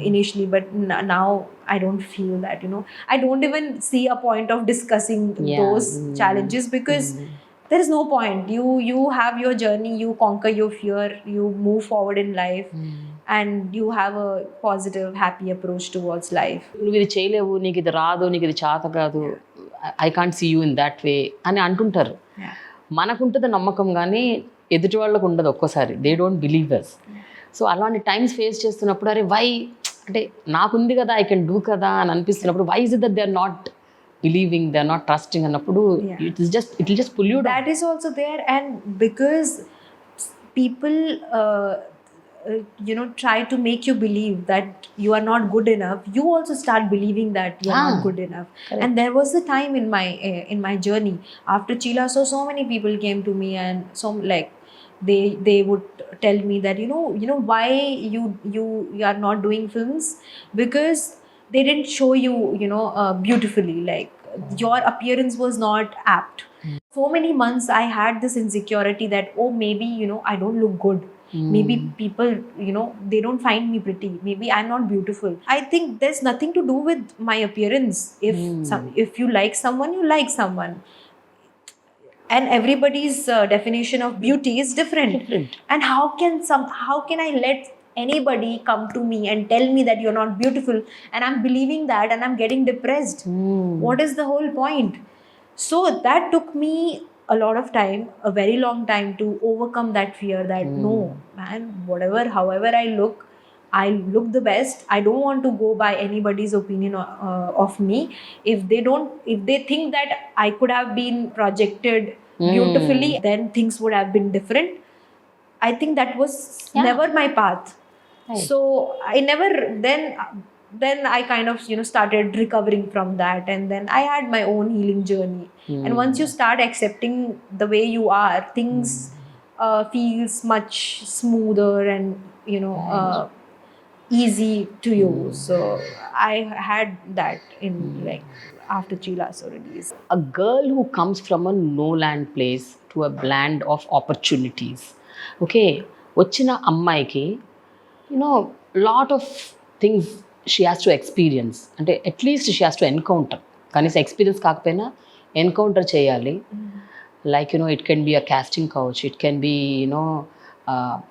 [SPEAKER 2] initially, but now I don't feel that, I don't even see a point of discussing those challenges, because there is no point. You have your journey, you conquer your fear, you move forward in life, and you have a positive, happy approach towards life.
[SPEAKER 1] నువ్వు ఇది చేయలేవు, నీకు ఇది రాదు, నీకు ఇది చేత కాదు, I can't see you in that way అని అంటుంటారు. మనకుంటుంది నమ్మకం, కానీ ఎదుటి వాళ్ళకు ఉండదు ఒక్కోసారి. They don't believe us. So అలాంటి టైమ్స్ ఫేస్ చేస్తున్నప్పుడు, అరే వై, అంటే నాకుంది కదా, ఐ కెన్ డూ కదా అని అనిపిస్తున్నప్పుడు, why is it that they are not believing, they are not trusting అన్నప్పుడు, it will just pull you down.
[SPEAKER 2] That is also there. And because people try to make you believe that you are not good enough, you also start believing that you are not good enough.
[SPEAKER 1] Correct.
[SPEAKER 2] And there was a time in my journey after Chi La Sow, so many people came to me and some like they would tell me that why you are not doing films, because they didn't show you beautifully, like your appearance was not apt. So many months I had this insecurity that, oh, maybe I don't look good, maybe people they don't find me pretty, maybe I'm not beautiful. I think there's nothing to do with my appearance. If you like someone, you like someone, and everybody's definition of beauty is different. And how can I let anybody come to me and tell me that you're not beautiful, and I'm believing that and I'm getting depressed? What is the whole point? So that took me a lot of time, a very long time, to overcome that fear that no man, whatever, however I look the best. I don't want to go by anybody's opinion of me. If they think that I could have been projected beautifully, then things would have been different. I think that was never my path.
[SPEAKER 1] Right.
[SPEAKER 2] So I never then I kind of started recovering from that, and then I had my own healing journey. And once you start accepting the way you are, things feels much smoother and easy to you. So I had that in like after Chi La Sow release.
[SPEAKER 1] A girl who comes from a no land place to a land of opportunities. Okay, వచ్చిన అమ్మాయికి lot of things she has to experience, అంటే at least she has to encounter, కనీసం experience కాకపోయినా encounter చేయాలి. Like it can be a casting couch, it can be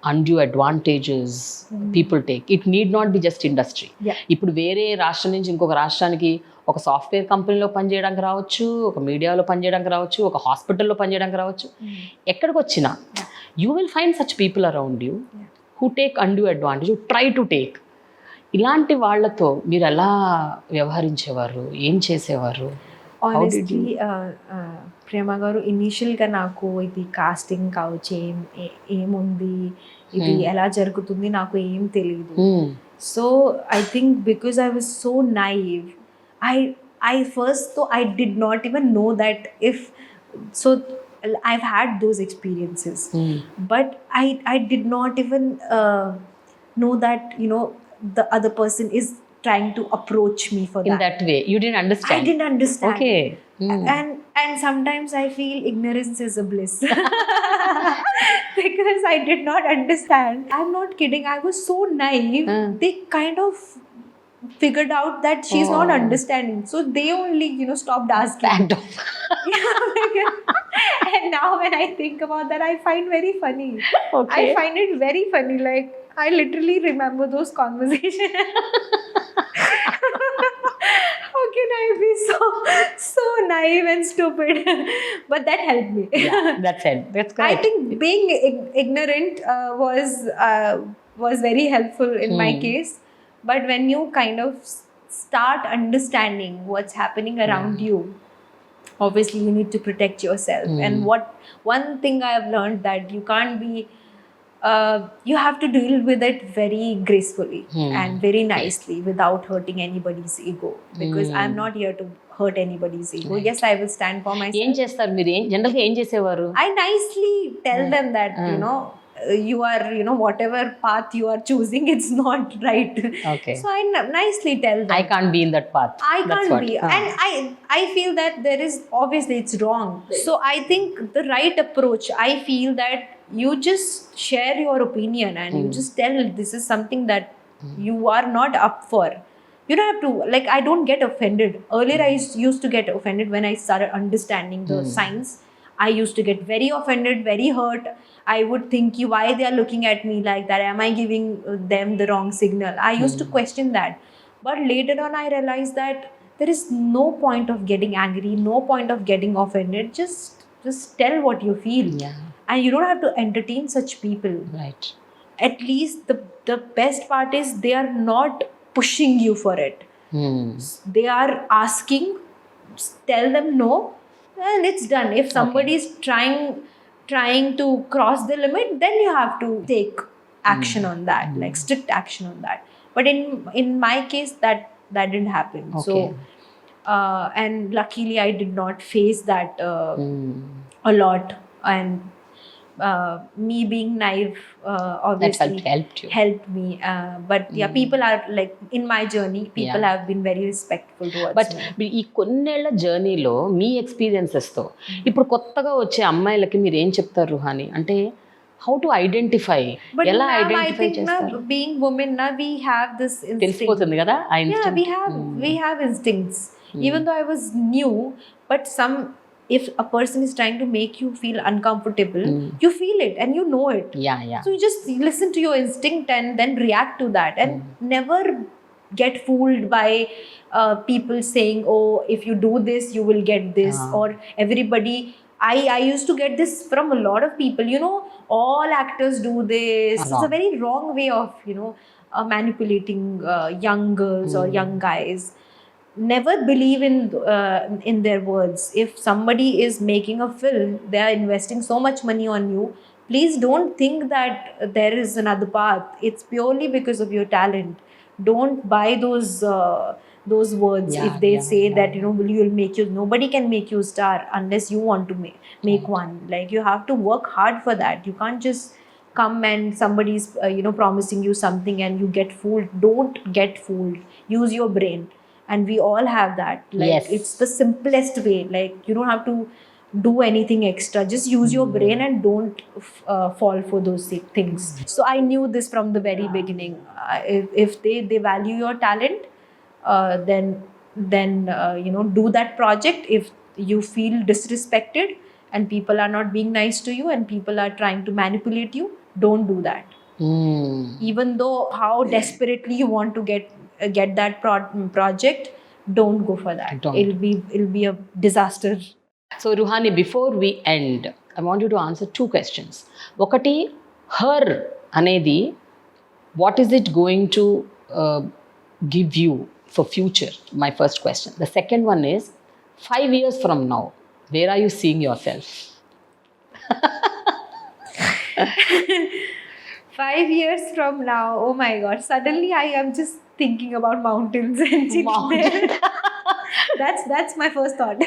[SPEAKER 1] undue advantages people take. It need not be just industry. ఇప్పుడు వేరే రాష్ట్రం నుంచి ఇంకొక రాష్ట్రానికి ఒక సాఫ్ట్వేర్ కంపెనీలో పనిచేయడానికి రావచ్చు, ఒక మీడియాలో పనిచేయడానికి రావచ్చు, ఒక హాస్పిటల్లో పనిచేయడానికి రావచ్చు. ఎక్కడికి వచ్చినా you will find such people around you who take undue advantage, who try to take. ఇలాంటి వాళ్ళతో మీరు ఎలా వ్యవహరించేవారు, ఏం చేసేవారు?
[SPEAKER 2] ఆనెస్ట్లీ ప్రేమ గారు, ఇనీషియల్గా నాకు ఇది కాస్టింగ్ కౌచ్ ఏముంది, ఇది ఎలా జరుగుతుంది, నాకు ఏం తెలియదు. So I think because I was so naive, I first thought I did not even know that so I've had those experiences, but I did not even know that the other person is trying to approach me for
[SPEAKER 1] in that way. You didn't understand.
[SPEAKER 2] I didn't understand.
[SPEAKER 1] Okay.
[SPEAKER 2] And sometimes I feel ignorance is a bliss. Because I did not understand. I'm not kidding, I was so naive. They kind of figured out that she's not understanding, so they only stopped asking. And now when I think about that, I find very funny.
[SPEAKER 1] Okay.
[SPEAKER 2] I find it very funny, like I literally remember those conversations. How can I be so naive and stupid? But that helped me.
[SPEAKER 1] Yeah, that's it. That's correct.
[SPEAKER 2] I think being ignorant was very helpful in my case. But when you kind of start understanding what's happening around you, obviously you need to protect yourself. And one thing I have learned, that you can't be you have to deal with it very gracefully and very nicely without hurting anybody's ego, because I'm not here to hurt anybody's ego. Yes, I will stand for myself.
[SPEAKER 1] ఏం చేస్తారు మీరు? జనరల్గా ఏం చేసేవారు?
[SPEAKER 2] I nicely tell them that you are whatever path you are choosing, it's not right.
[SPEAKER 1] Okay.
[SPEAKER 2] So I nicely tell them
[SPEAKER 1] I can't be in that path.
[SPEAKER 2] I can't be. And I feel that there is, obviously it's wrong. So I think the right approach, I feel that you just share your opinion and you just tell this is something that you are not up for. You don't have to, like, I don't get offended. Earlier I used to get offended when I started understanding the science. I used to get very offended, very hurt. I would think, why they are looking at me like that? Am I giving them the wrong signal? I used to question that. But later on I realized that there is no point of getting angry, no point of getting offended. Just tell what you feel.
[SPEAKER 1] Yeah.
[SPEAKER 2] And you don't have to entertain such people.
[SPEAKER 1] Right.
[SPEAKER 2] At least the best part is they are not pushing you for it. They are asking, tell them no, and it's done. If somebody is trying to cross the limit, then you have to take action on that, like strict action on that. But in my case, that didn't happen.
[SPEAKER 1] Okay.
[SPEAKER 2] So and luckily I did not face that a lot. And me being naive obviously helped me. But yeah, people are like, in my journey, people have been very respectful towards
[SPEAKER 1] but
[SPEAKER 2] me.
[SPEAKER 1] ఈ కొన్నేళ్ల జర్నీలో మీ ఎక్స్పీరియన్సెస్తో ఇప్పుడు కొత్తగా వచ్చే అమ్మాయిలకి మీరు ఏం చెప్తారు రుహాని? అంటే హౌ టు ఐడెంటిఫై,
[SPEAKER 2] But
[SPEAKER 1] ఎలా
[SPEAKER 2] ma'am, I
[SPEAKER 1] ఐడెంటిఫై
[SPEAKER 2] think
[SPEAKER 1] చేస్తారు?
[SPEAKER 2] being women, we have this instinct.
[SPEAKER 1] తెలిసిపోతుంది కదా ఆ
[SPEAKER 2] Yeah,
[SPEAKER 1] instinct.
[SPEAKER 2] we have instincts. Even though I was new, but if a person is trying to make you feel uncomfortable, you feel it and you know it.
[SPEAKER 1] Yeah.
[SPEAKER 2] So you just listen to your instinct and then react to that, and never get fooled by people saying, oh, if you do this you will get this, or everybody. I used to get this from a lot of people, all actors do this. It's a very wrong way of manipulating young girls or young guys. Never believe in their words. If somebody is making a film, they are investing so much money on you. Please don't think that there is another path. It's purely because of your talent. Don't buy those words. If they say that you will make you, nobody can make you a star unless you want to make one. Like, you have to work hard for that. You can't just come and somebody's promising you something and you get fooled. Don't get fooled. Use your brain. And we all have that. Like, it's the simplest way. Like, you don't have to do anything extra. Just use your brain and don't fall for those things. So I knew this from the very beginning. If they value your talent, then do that project. If you feel disrespected and people are not being nice to you and people are trying to manipulate you, don't do that. Even though how desperately you want to get that project, don't go for that. It'll be a disaster.
[SPEAKER 1] So Ruhani, before we end, I want you to answer two questions. Okati, her anedi, what is it going to give you for future? My first question. The second one is, 5 years from now, where are you seeing yourself?
[SPEAKER 2] 5 years from now, oh my god, suddenly I am just thinking about mountains and chilling there. That's my first thought.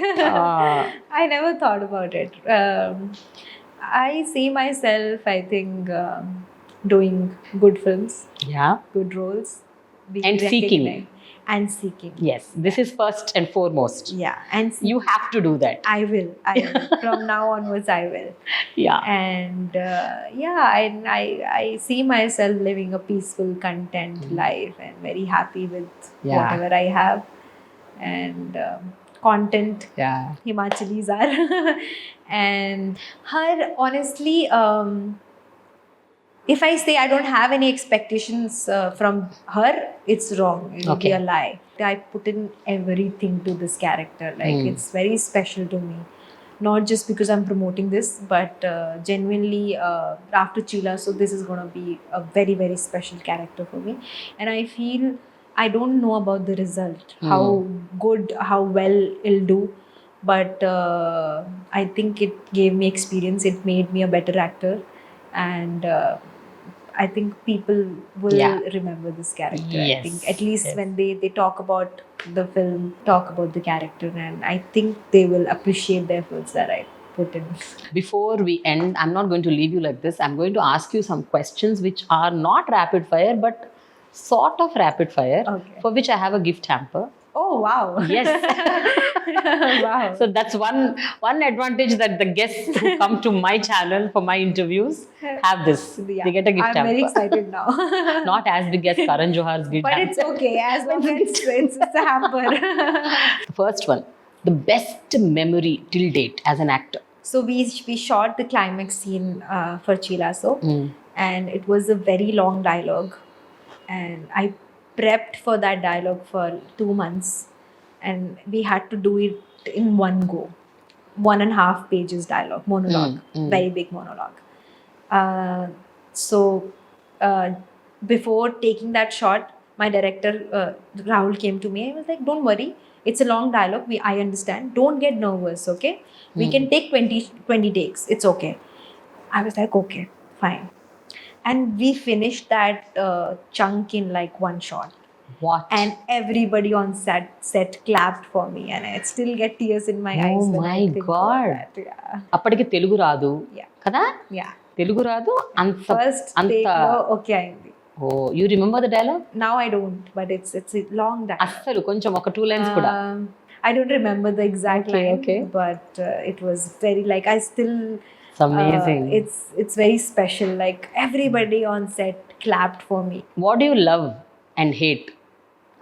[SPEAKER 2] I never thought about it. I see myself, I think, doing good films, good roles, being
[SPEAKER 1] and seeking.
[SPEAKER 2] And seeking.
[SPEAKER 1] Yes, this is first and foremost.
[SPEAKER 2] Yeah, and
[SPEAKER 1] you have to do that.
[SPEAKER 2] I will. From now onwards, I will.
[SPEAKER 1] Yeah.
[SPEAKER 2] And I see myself living a peaceful, content life and very happy with whatever I have. And content, Himachalis are. And her, honestly, if I say I don't have any expectations from her, it's wrong. It'll be a lie. I put in everything to this character. Like, it's very special to me. Not just because I'm promoting this, but genuinely, after Chi La Sow, this is going to be a very, very special character for me. And I feel, I don't know about the result, how good, how well it'll do. But I think it gave me experience. It made me a better actor. And I think people will remember this character. I think at least when they talk about the film, talk about the character, and I think they will appreciate the efforts that I put in.
[SPEAKER 1] Before we end, I'm not going to leave you like this. I'm going to ask you some questions which are not rapid fire, but sort of rapid fire, for which I have a gift hamper.
[SPEAKER 2] Oh, wow.
[SPEAKER 1] Yes.
[SPEAKER 2] Wow.
[SPEAKER 1] So that's one advantage that the guests who come to my channel for my interviews have this. They get a gift hamper.
[SPEAKER 2] I'm very excited now.
[SPEAKER 1] Not as big as Karan Johar's gift
[SPEAKER 2] but
[SPEAKER 1] hamper.
[SPEAKER 2] But it's okay, as long as it's a hamper.
[SPEAKER 1] The first one, the best memory till date as an actor.
[SPEAKER 2] So we shot the climax scene for Chi La Sow, and it was a very long dialogue. And I prepped for that dialogue for 2 months, and we had to do it in one go. 1.5 pages dialogue, monologue, very big monologue. So before taking that shot, my director Rahul came to me. I was like, don't worry, it's a long dialogue, I understand, don't get nervous, okay? We can take 20 takes, it's okay. I was like, okay, fine. and we finished that chunk in like one shot.
[SPEAKER 1] What?
[SPEAKER 2] And everybody on set clapped for me, and I still get tears in my eyes when
[SPEAKER 1] my
[SPEAKER 2] I think
[SPEAKER 1] God.
[SPEAKER 2] about that. Yeah.
[SPEAKER 1] అప్పటికి తెలుగు రాదు
[SPEAKER 2] Yeah.
[SPEAKER 1] కదా,
[SPEAKER 2] Yeah.
[SPEAKER 1] Telugu రాదు అంత
[SPEAKER 2] First take lo okay అయింది.
[SPEAKER 1] Oh you remember the dialogue?
[SPEAKER 2] Now I don't, but it's a long dialogue.
[SPEAKER 1] అస్సలు కొంచెం ఒక 2 lines కూడా.
[SPEAKER 2] I don't remember the exact
[SPEAKER 1] Okay,
[SPEAKER 2] line,
[SPEAKER 1] okay.
[SPEAKER 2] but it was very like I still.
[SPEAKER 1] It's amazing.
[SPEAKER 2] It's very special. Like everybody on set clapped for me.
[SPEAKER 1] What do you love and hate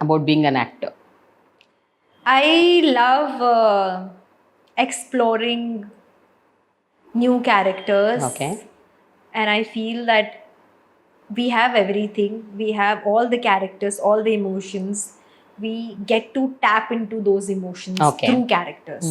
[SPEAKER 1] about being an actor?
[SPEAKER 2] I love exploring new characters.
[SPEAKER 1] Okay.
[SPEAKER 2] And I feel that we have everything. We have all the characters, all the emotions. We get to tap into those emotions
[SPEAKER 1] Okay.
[SPEAKER 2] through characters.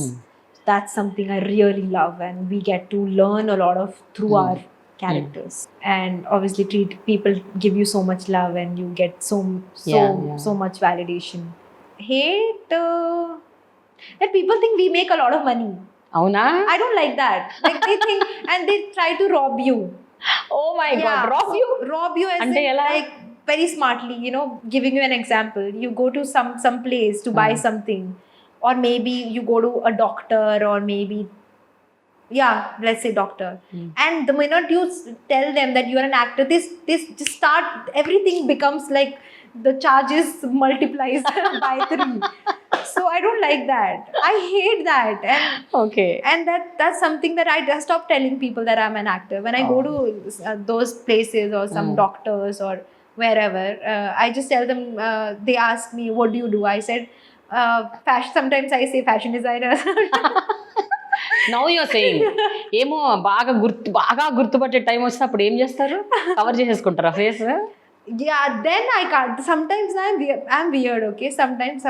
[SPEAKER 2] That's something I really love, and we get to learn a lot of through our characters. And obviously people give you so much love, and you get so much validation. Hate that people think we make a lot of money.
[SPEAKER 1] అవునా?
[SPEAKER 2] I don't like that. Like they think and they try to rob you.
[SPEAKER 1] Oh my God, rob you?
[SPEAKER 2] Rob you as
[SPEAKER 1] Ante
[SPEAKER 2] in,
[SPEAKER 1] ela?
[SPEAKER 2] like very smartly, you know, giving you an example. You go to some place to buy something, or maybe you go to a doctor, or maybe let's say doctor. And the minute you tell them that you are an actor, this just start, everything becomes like the charges multiplies by 3. So I don't like that. I hate that. And
[SPEAKER 1] Okay.
[SPEAKER 2] and that's something that I just stop telling people that I'm an actor. When I go to those places or some doctors or wherever, I just tell them, they ask me, what do you do? I said, fashion. Sometimes I say fashion designer.
[SPEAKER 1] Now you're saying ఏమో బాగా గుర్తుపట్టే time వస్తే అప్పుడు ఏం చేస్తారు? Cover చేసేసుకుంటారా face?
[SPEAKER 2] Yeah, then I can't. Sometimes I'm weird, okay? Sometimes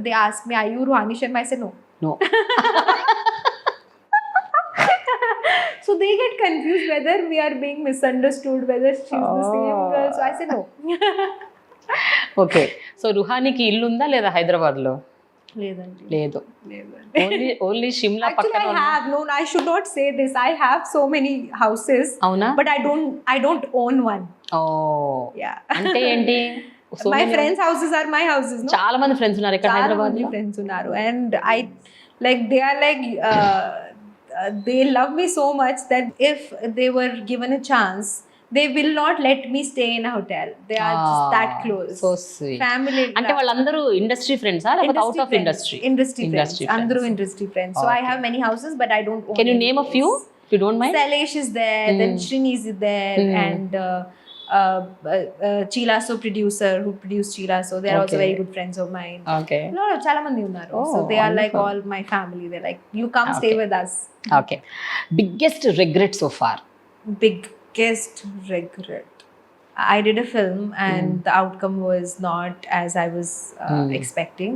[SPEAKER 2] they ask me, are you Ruhani Sharma? I say no. So they get confused whether we are being misunderstood, whether she's the same girl. So I say no.
[SPEAKER 1] Okay. So రుహానికి ఇల్లు ఉందా లేదా హైదరాబాద్లో?
[SPEAKER 2] లేదండి.
[SPEAKER 1] లేదు. Only Shimla
[SPEAKER 2] Actually,
[SPEAKER 1] పక్కన.
[SPEAKER 2] I have. No, I should not say this. I have so many houses.
[SPEAKER 1] అవునా?
[SPEAKER 2] But I don't own one.
[SPEAKER 1] Oh.
[SPEAKER 2] Yeah.
[SPEAKER 1] అంటే ఏంటి?
[SPEAKER 2] My friends' houses are my houses. No?
[SPEAKER 1] చాలా మంది ఫ్రెండ్స్ ఉన్నారు ఇక్కడ
[SPEAKER 2] చాలా
[SPEAKER 1] హైదరాబాద్
[SPEAKER 2] మంది friends ఉన్నారు. And I like they are like they love me so much that if they were given a chance, they will not let me stay in a hotel. They are just that close.
[SPEAKER 1] So sweet.
[SPEAKER 2] Family.
[SPEAKER 1] అంటే వాళ్ళందరూ industry ఫ్రెండ్సా లేకపోతే out of industry?
[SPEAKER 2] Industry friends. అందరూ industry friends. So I have many houses, but I don't own.
[SPEAKER 1] Can you name a few if you don't mind?
[SPEAKER 2] Salesh is there, then Srini is there, and Chi La Sow producer who produced Chi La Sow. They are also very good friends of mine.
[SPEAKER 1] Okay.
[SPEAKER 2] No, చాలా మంది ఉన్నారు. So they are like all my family. They're like, you come stay with us.
[SPEAKER 1] Okay. Biggest regret so far?
[SPEAKER 2] Biggest regret. I did a film and the outcome was not as I was expecting.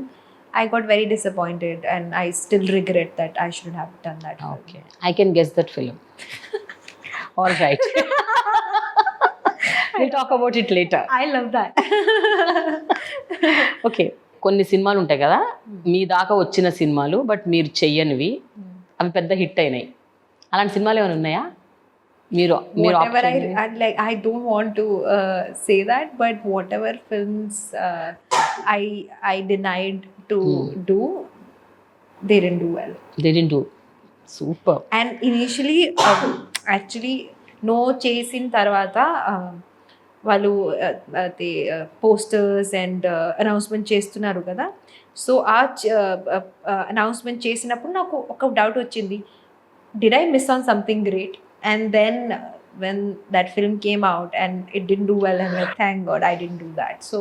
[SPEAKER 2] I got very disappointed, and I still regret that I should have done that film.
[SPEAKER 1] Okay. I can guess that film. All right. We'll talk about it later.
[SPEAKER 2] I love that.
[SPEAKER 1] Okay. కొన్ని సినిమాలు ఉంటాయి కదా, మీ దాకా వచ్చిన సినిమాలు but మీరు చెయ్యనివి, అవి పెద్ద హిట్ అయినాయి. అలాంటి సినిమాలు ఏమైనా ఉన్నాయా? మీరు
[SPEAKER 2] whatever I don't want to say that, but whatever films I denied to do, they didn't do well.
[SPEAKER 1] They didn't do. Super.
[SPEAKER 2] And initially actually no చేసిన తర్వాత వాళ్ళు పోస్టర్స్ అండ్ అనౌన్స్మెంట్ చేస్తున్నారు కదా. సో ఆ అనౌన్స్మెంట్ చేసినప్పుడు నాకు ఒక doubt వచ్చింది, did I miss on something great? And then when that film came out and it didn't do well, I'm like, thank God I didn't do that. So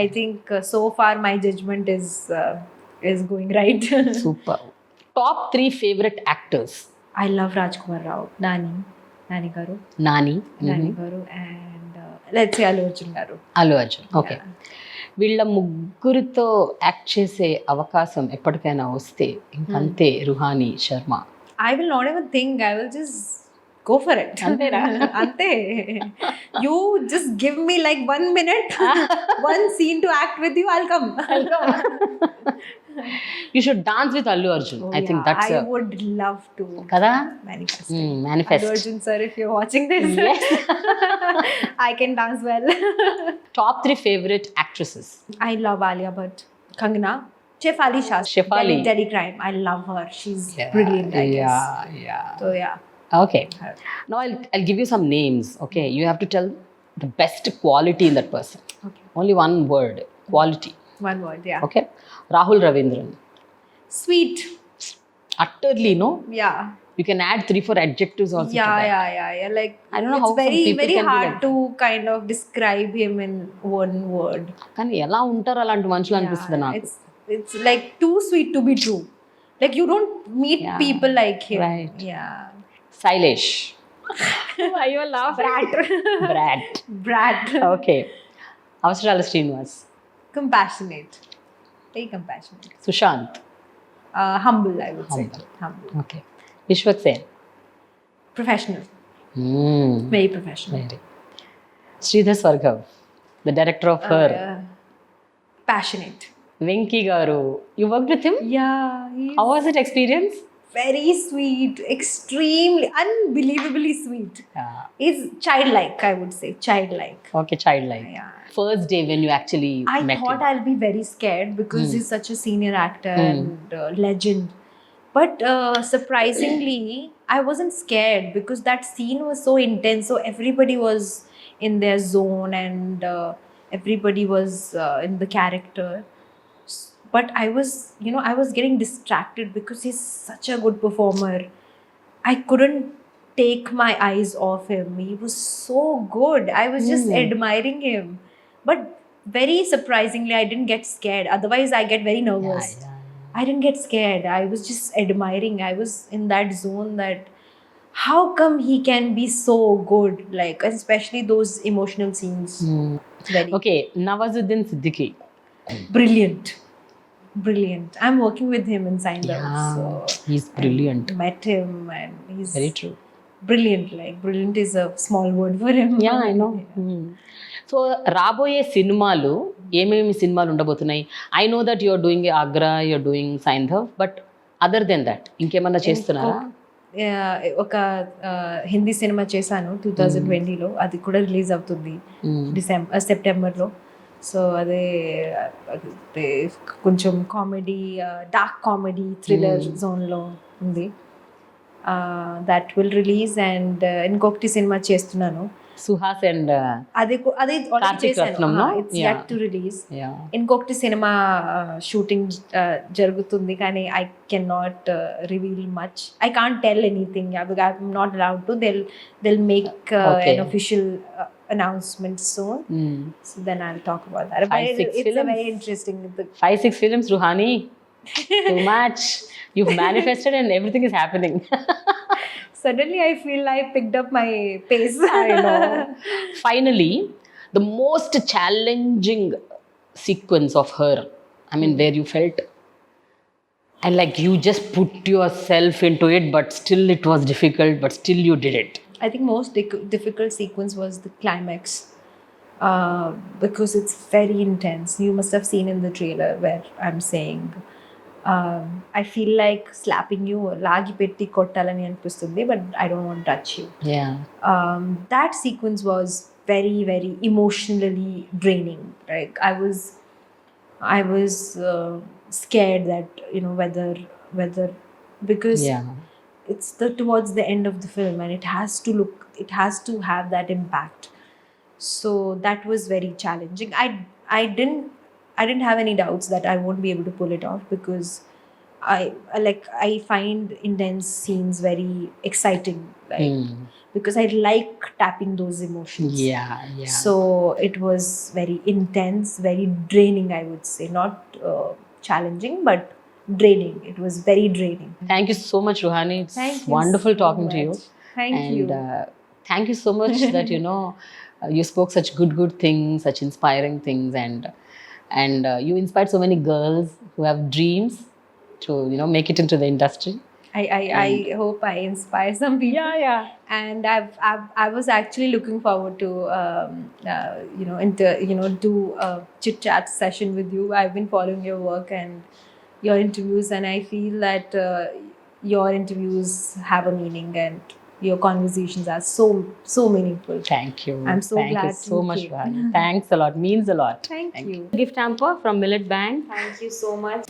[SPEAKER 2] I think so far my judgment is going right.
[SPEAKER 1] Super. Top 3 favorite actors?
[SPEAKER 2] I love Rajkumar Rao, Nani garu, and let's say Allu Arjun.
[SPEAKER 1] Okay. వీళ్ళ ముగ్గురితో act చేసే అవకాశం ఎప్పటికైనా వస్తే ఇంకంతే Ruhani Sharma.
[SPEAKER 2] I will not even think. I will just go for it.
[SPEAKER 1] Antera?
[SPEAKER 2] Ante. You just give me like 1 minute, one scene to act with you, I'll come.
[SPEAKER 1] You should dance with Allu Arjun. I think that's
[SPEAKER 2] I would love to.
[SPEAKER 1] Kada?
[SPEAKER 2] Manifest.
[SPEAKER 1] Manifest.
[SPEAKER 2] Allu Arjun sir, if you're watching this,
[SPEAKER 1] Yes.
[SPEAKER 2] I can dance well.
[SPEAKER 1] Top 3 favorite actresses.
[SPEAKER 2] I love Alia Bhatt, Kangana, Shefali Shastri,
[SPEAKER 1] Shefali.
[SPEAKER 2] Delhi Crime. I love her. She's brilliant, I guess.
[SPEAKER 1] Yeah.
[SPEAKER 2] So yeah.
[SPEAKER 1] Okay. Now I'll give you some names. Okay. You have to tell the best quality in that person.
[SPEAKER 2] Okay.
[SPEAKER 1] Only one word. Quality.
[SPEAKER 2] One word, yeah.
[SPEAKER 1] Okay. Rahul Ravindran.
[SPEAKER 2] Sweet.
[SPEAKER 1] Utterly, no?
[SPEAKER 2] Yeah.
[SPEAKER 1] You can add 3-4 adjectives also to that.
[SPEAKER 2] Yeah. Like,
[SPEAKER 1] I don't know
[SPEAKER 2] it's
[SPEAKER 1] how some people
[SPEAKER 2] very
[SPEAKER 1] can be
[SPEAKER 2] hard
[SPEAKER 1] like
[SPEAKER 2] to kind of describe him in one word.
[SPEAKER 1] కానీ ఎలా ఉంటారు అలాంటి మనుషులు అనిపిస్తుంది నాకు.
[SPEAKER 2] It's like too sweet to be true. Like you don't meet people like him.
[SPEAKER 1] Right.
[SPEAKER 2] Yeah.
[SPEAKER 1] Sailesh. Why you laughing? Brat. Okay. Avasarala Srinivas.
[SPEAKER 2] Compassionate. Very compassionate.
[SPEAKER 1] Sushant.
[SPEAKER 2] Humble, I would say. Humble.
[SPEAKER 1] Okay. Vishwak Sen.
[SPEAKER 2] Professional. Very professional.
[SPEAKER 1] Very. Sridhar Swargav, the director of Her.
[SPEAKER 2] Passionate.
[SPEAKER 1] Venki garu. You worked with him?
[SPEAKER 2] Yeah.
[SPEAKER 1] How was it experience?
[SPEAKER 2] Very sweet. Extremely, unbelievably sweet.
[SPEAKER 1] Yeah.
[SPEAKER 2] He's childlike, I would say. Childlike.
[SPEAKER 1] Okay, childlike.
[SPEAKER 2] Yeah.
[SPEAKER 1] First day when you actually
[SPEAKER 2] I
[SPEAKER 1] met
[SPEAKER 2] thought
[SPEAKER 1] him.
[SPEAKER 2] I'll be very scared because he's such a senior actor and legend. But surprisingly, I wasn't scared because that scene was so intense. So everybody was in their zone and everybody was in the character. But I was getting distracted because he's such a good performer. I couldn't take my eyes off him. He was so good. I was just admiring him. But very surprisingly, I didn't get scared. Otherwise, I get very nervous.
[SPEAKER 1] Yeah.
[SPEAKER 2] I didn't get scared. I was just admiring. I was in that zone that how come he can be so good? Like, especially those emotional scenes. Very
[SPEAKER 1] Okay, Nawazuddin Siddiqui.
[SPEAKER 2] Brilliant. I'm working with him in Sindhu. So
[SPEAKER 1] He's brilliant.
[SPEAKER 2] I met him and he's
[SPEAKER 1] Very true.
[SPEAKER 2] brilliant. Like, brilliant is a small word for him.
[SPEAKER 1] Yeah, I know. So రాబోయే సినిమాలు ఏమేమి సినిమాలు ఉండబోతున్నాయి? I know that your doing Agra, your doing Saindhav, but other than that ఇంకేమన్నా చేస్తున్నారా?
[SPEAKER 2] ఒక Hindi cinema చేశాను 2020లో. అది కూడా రిలీజ్ అవుతుంది సెప్టెంబర్లో. సో అదే కొంచెం కామెడీ, డార్క్ కామెడీ థ్రిల్లర్ జోన్లో ఉంది. That will release. అండ్ ఇంకొకటి సినిమా చేస్తున్నాను,
[SPEAKER 1] సుహాస్ అండ్
[SPEAKER 2] అది చేశాను. It's yet to release. ఇంకొకటి సినిమా షూటింగ్ జరుగుతుంది కానీ I can not reveal much. I can't tell anything. I'm not allowed to. they'll make an official announcement soon. So then I'll talk about that. It's a very interesting.
[SPEAKER 1] 5-6 films, Ruhani. Too much. You've manifested and everything is happening.
[SPEAKER 2] Suddenly I feel I picked up my pace.
[SPEAKER 1] I know. Finally, the most challenging sequence of Her, I mean, where you felt and like you just put yourself into it, but still it was difficult, but still you did it.
[SPEAKER 2] I think most difficult sequence was the climax, because it's very intense. You must have seen in the trailer where I'm saying, I feel like slapping you, lagi petti kottalani anpistundi, but I don't want to touch you.
[SPEAKER 1] Yeah.
[SPEAKER 2] That sequence was very, very emotionally draining. Like I was scared that whether because it's towards the end of the film and it has to have that impact. So that was very challenging. I didn't have any doubts that I won't be able to pull it off because I find intense scenes very exciting, because I like tapping those emotions.
[SPEAKER 1] Yeah.
[SPEAKER 2] So it was very intense, very draining, I would say. Not challenging, but draining. It was very draining.
[SPEAKER 1] Thank you so much, Ruhani. It's
[SPEAKER 2] Thank you
[SPEAKER 1] wonderful
[SPEAKER 2] so
[SPEAKER 1] talking to you.
[SPEAKER 2] Thank you.
[SPEAKER 1] Thank you so much that you spoke such good things, such inspiring things, and you inspired so many girls who have dreams to make it into the industry.
[SPEAKER 2] I hope I inspire some people.
[SPEAKER 1] Yeah.
[SPEAKER 2] And I was actually looking forward to do a chit chat session with you. I've been following your work and your interviews, and I feel that your interviews have a meaning, and your conversations are so meaningful.
[SPEAKER 1] Thank you.
[SPEAKER 2] I'm so
[SPEAKER 1] Thank
[SPEAKER 2] glad
[SPEAKER 1] you so much,
[SPEAKER 2] came.
[SPEAKER 1] Ruhani. Thanks a lot. Means a lot.
[SPEAKER 2] Thank you.
[SPEAKER 1] Gift hamper from Millet Band.
[SPEAKER 2] Thank you so much.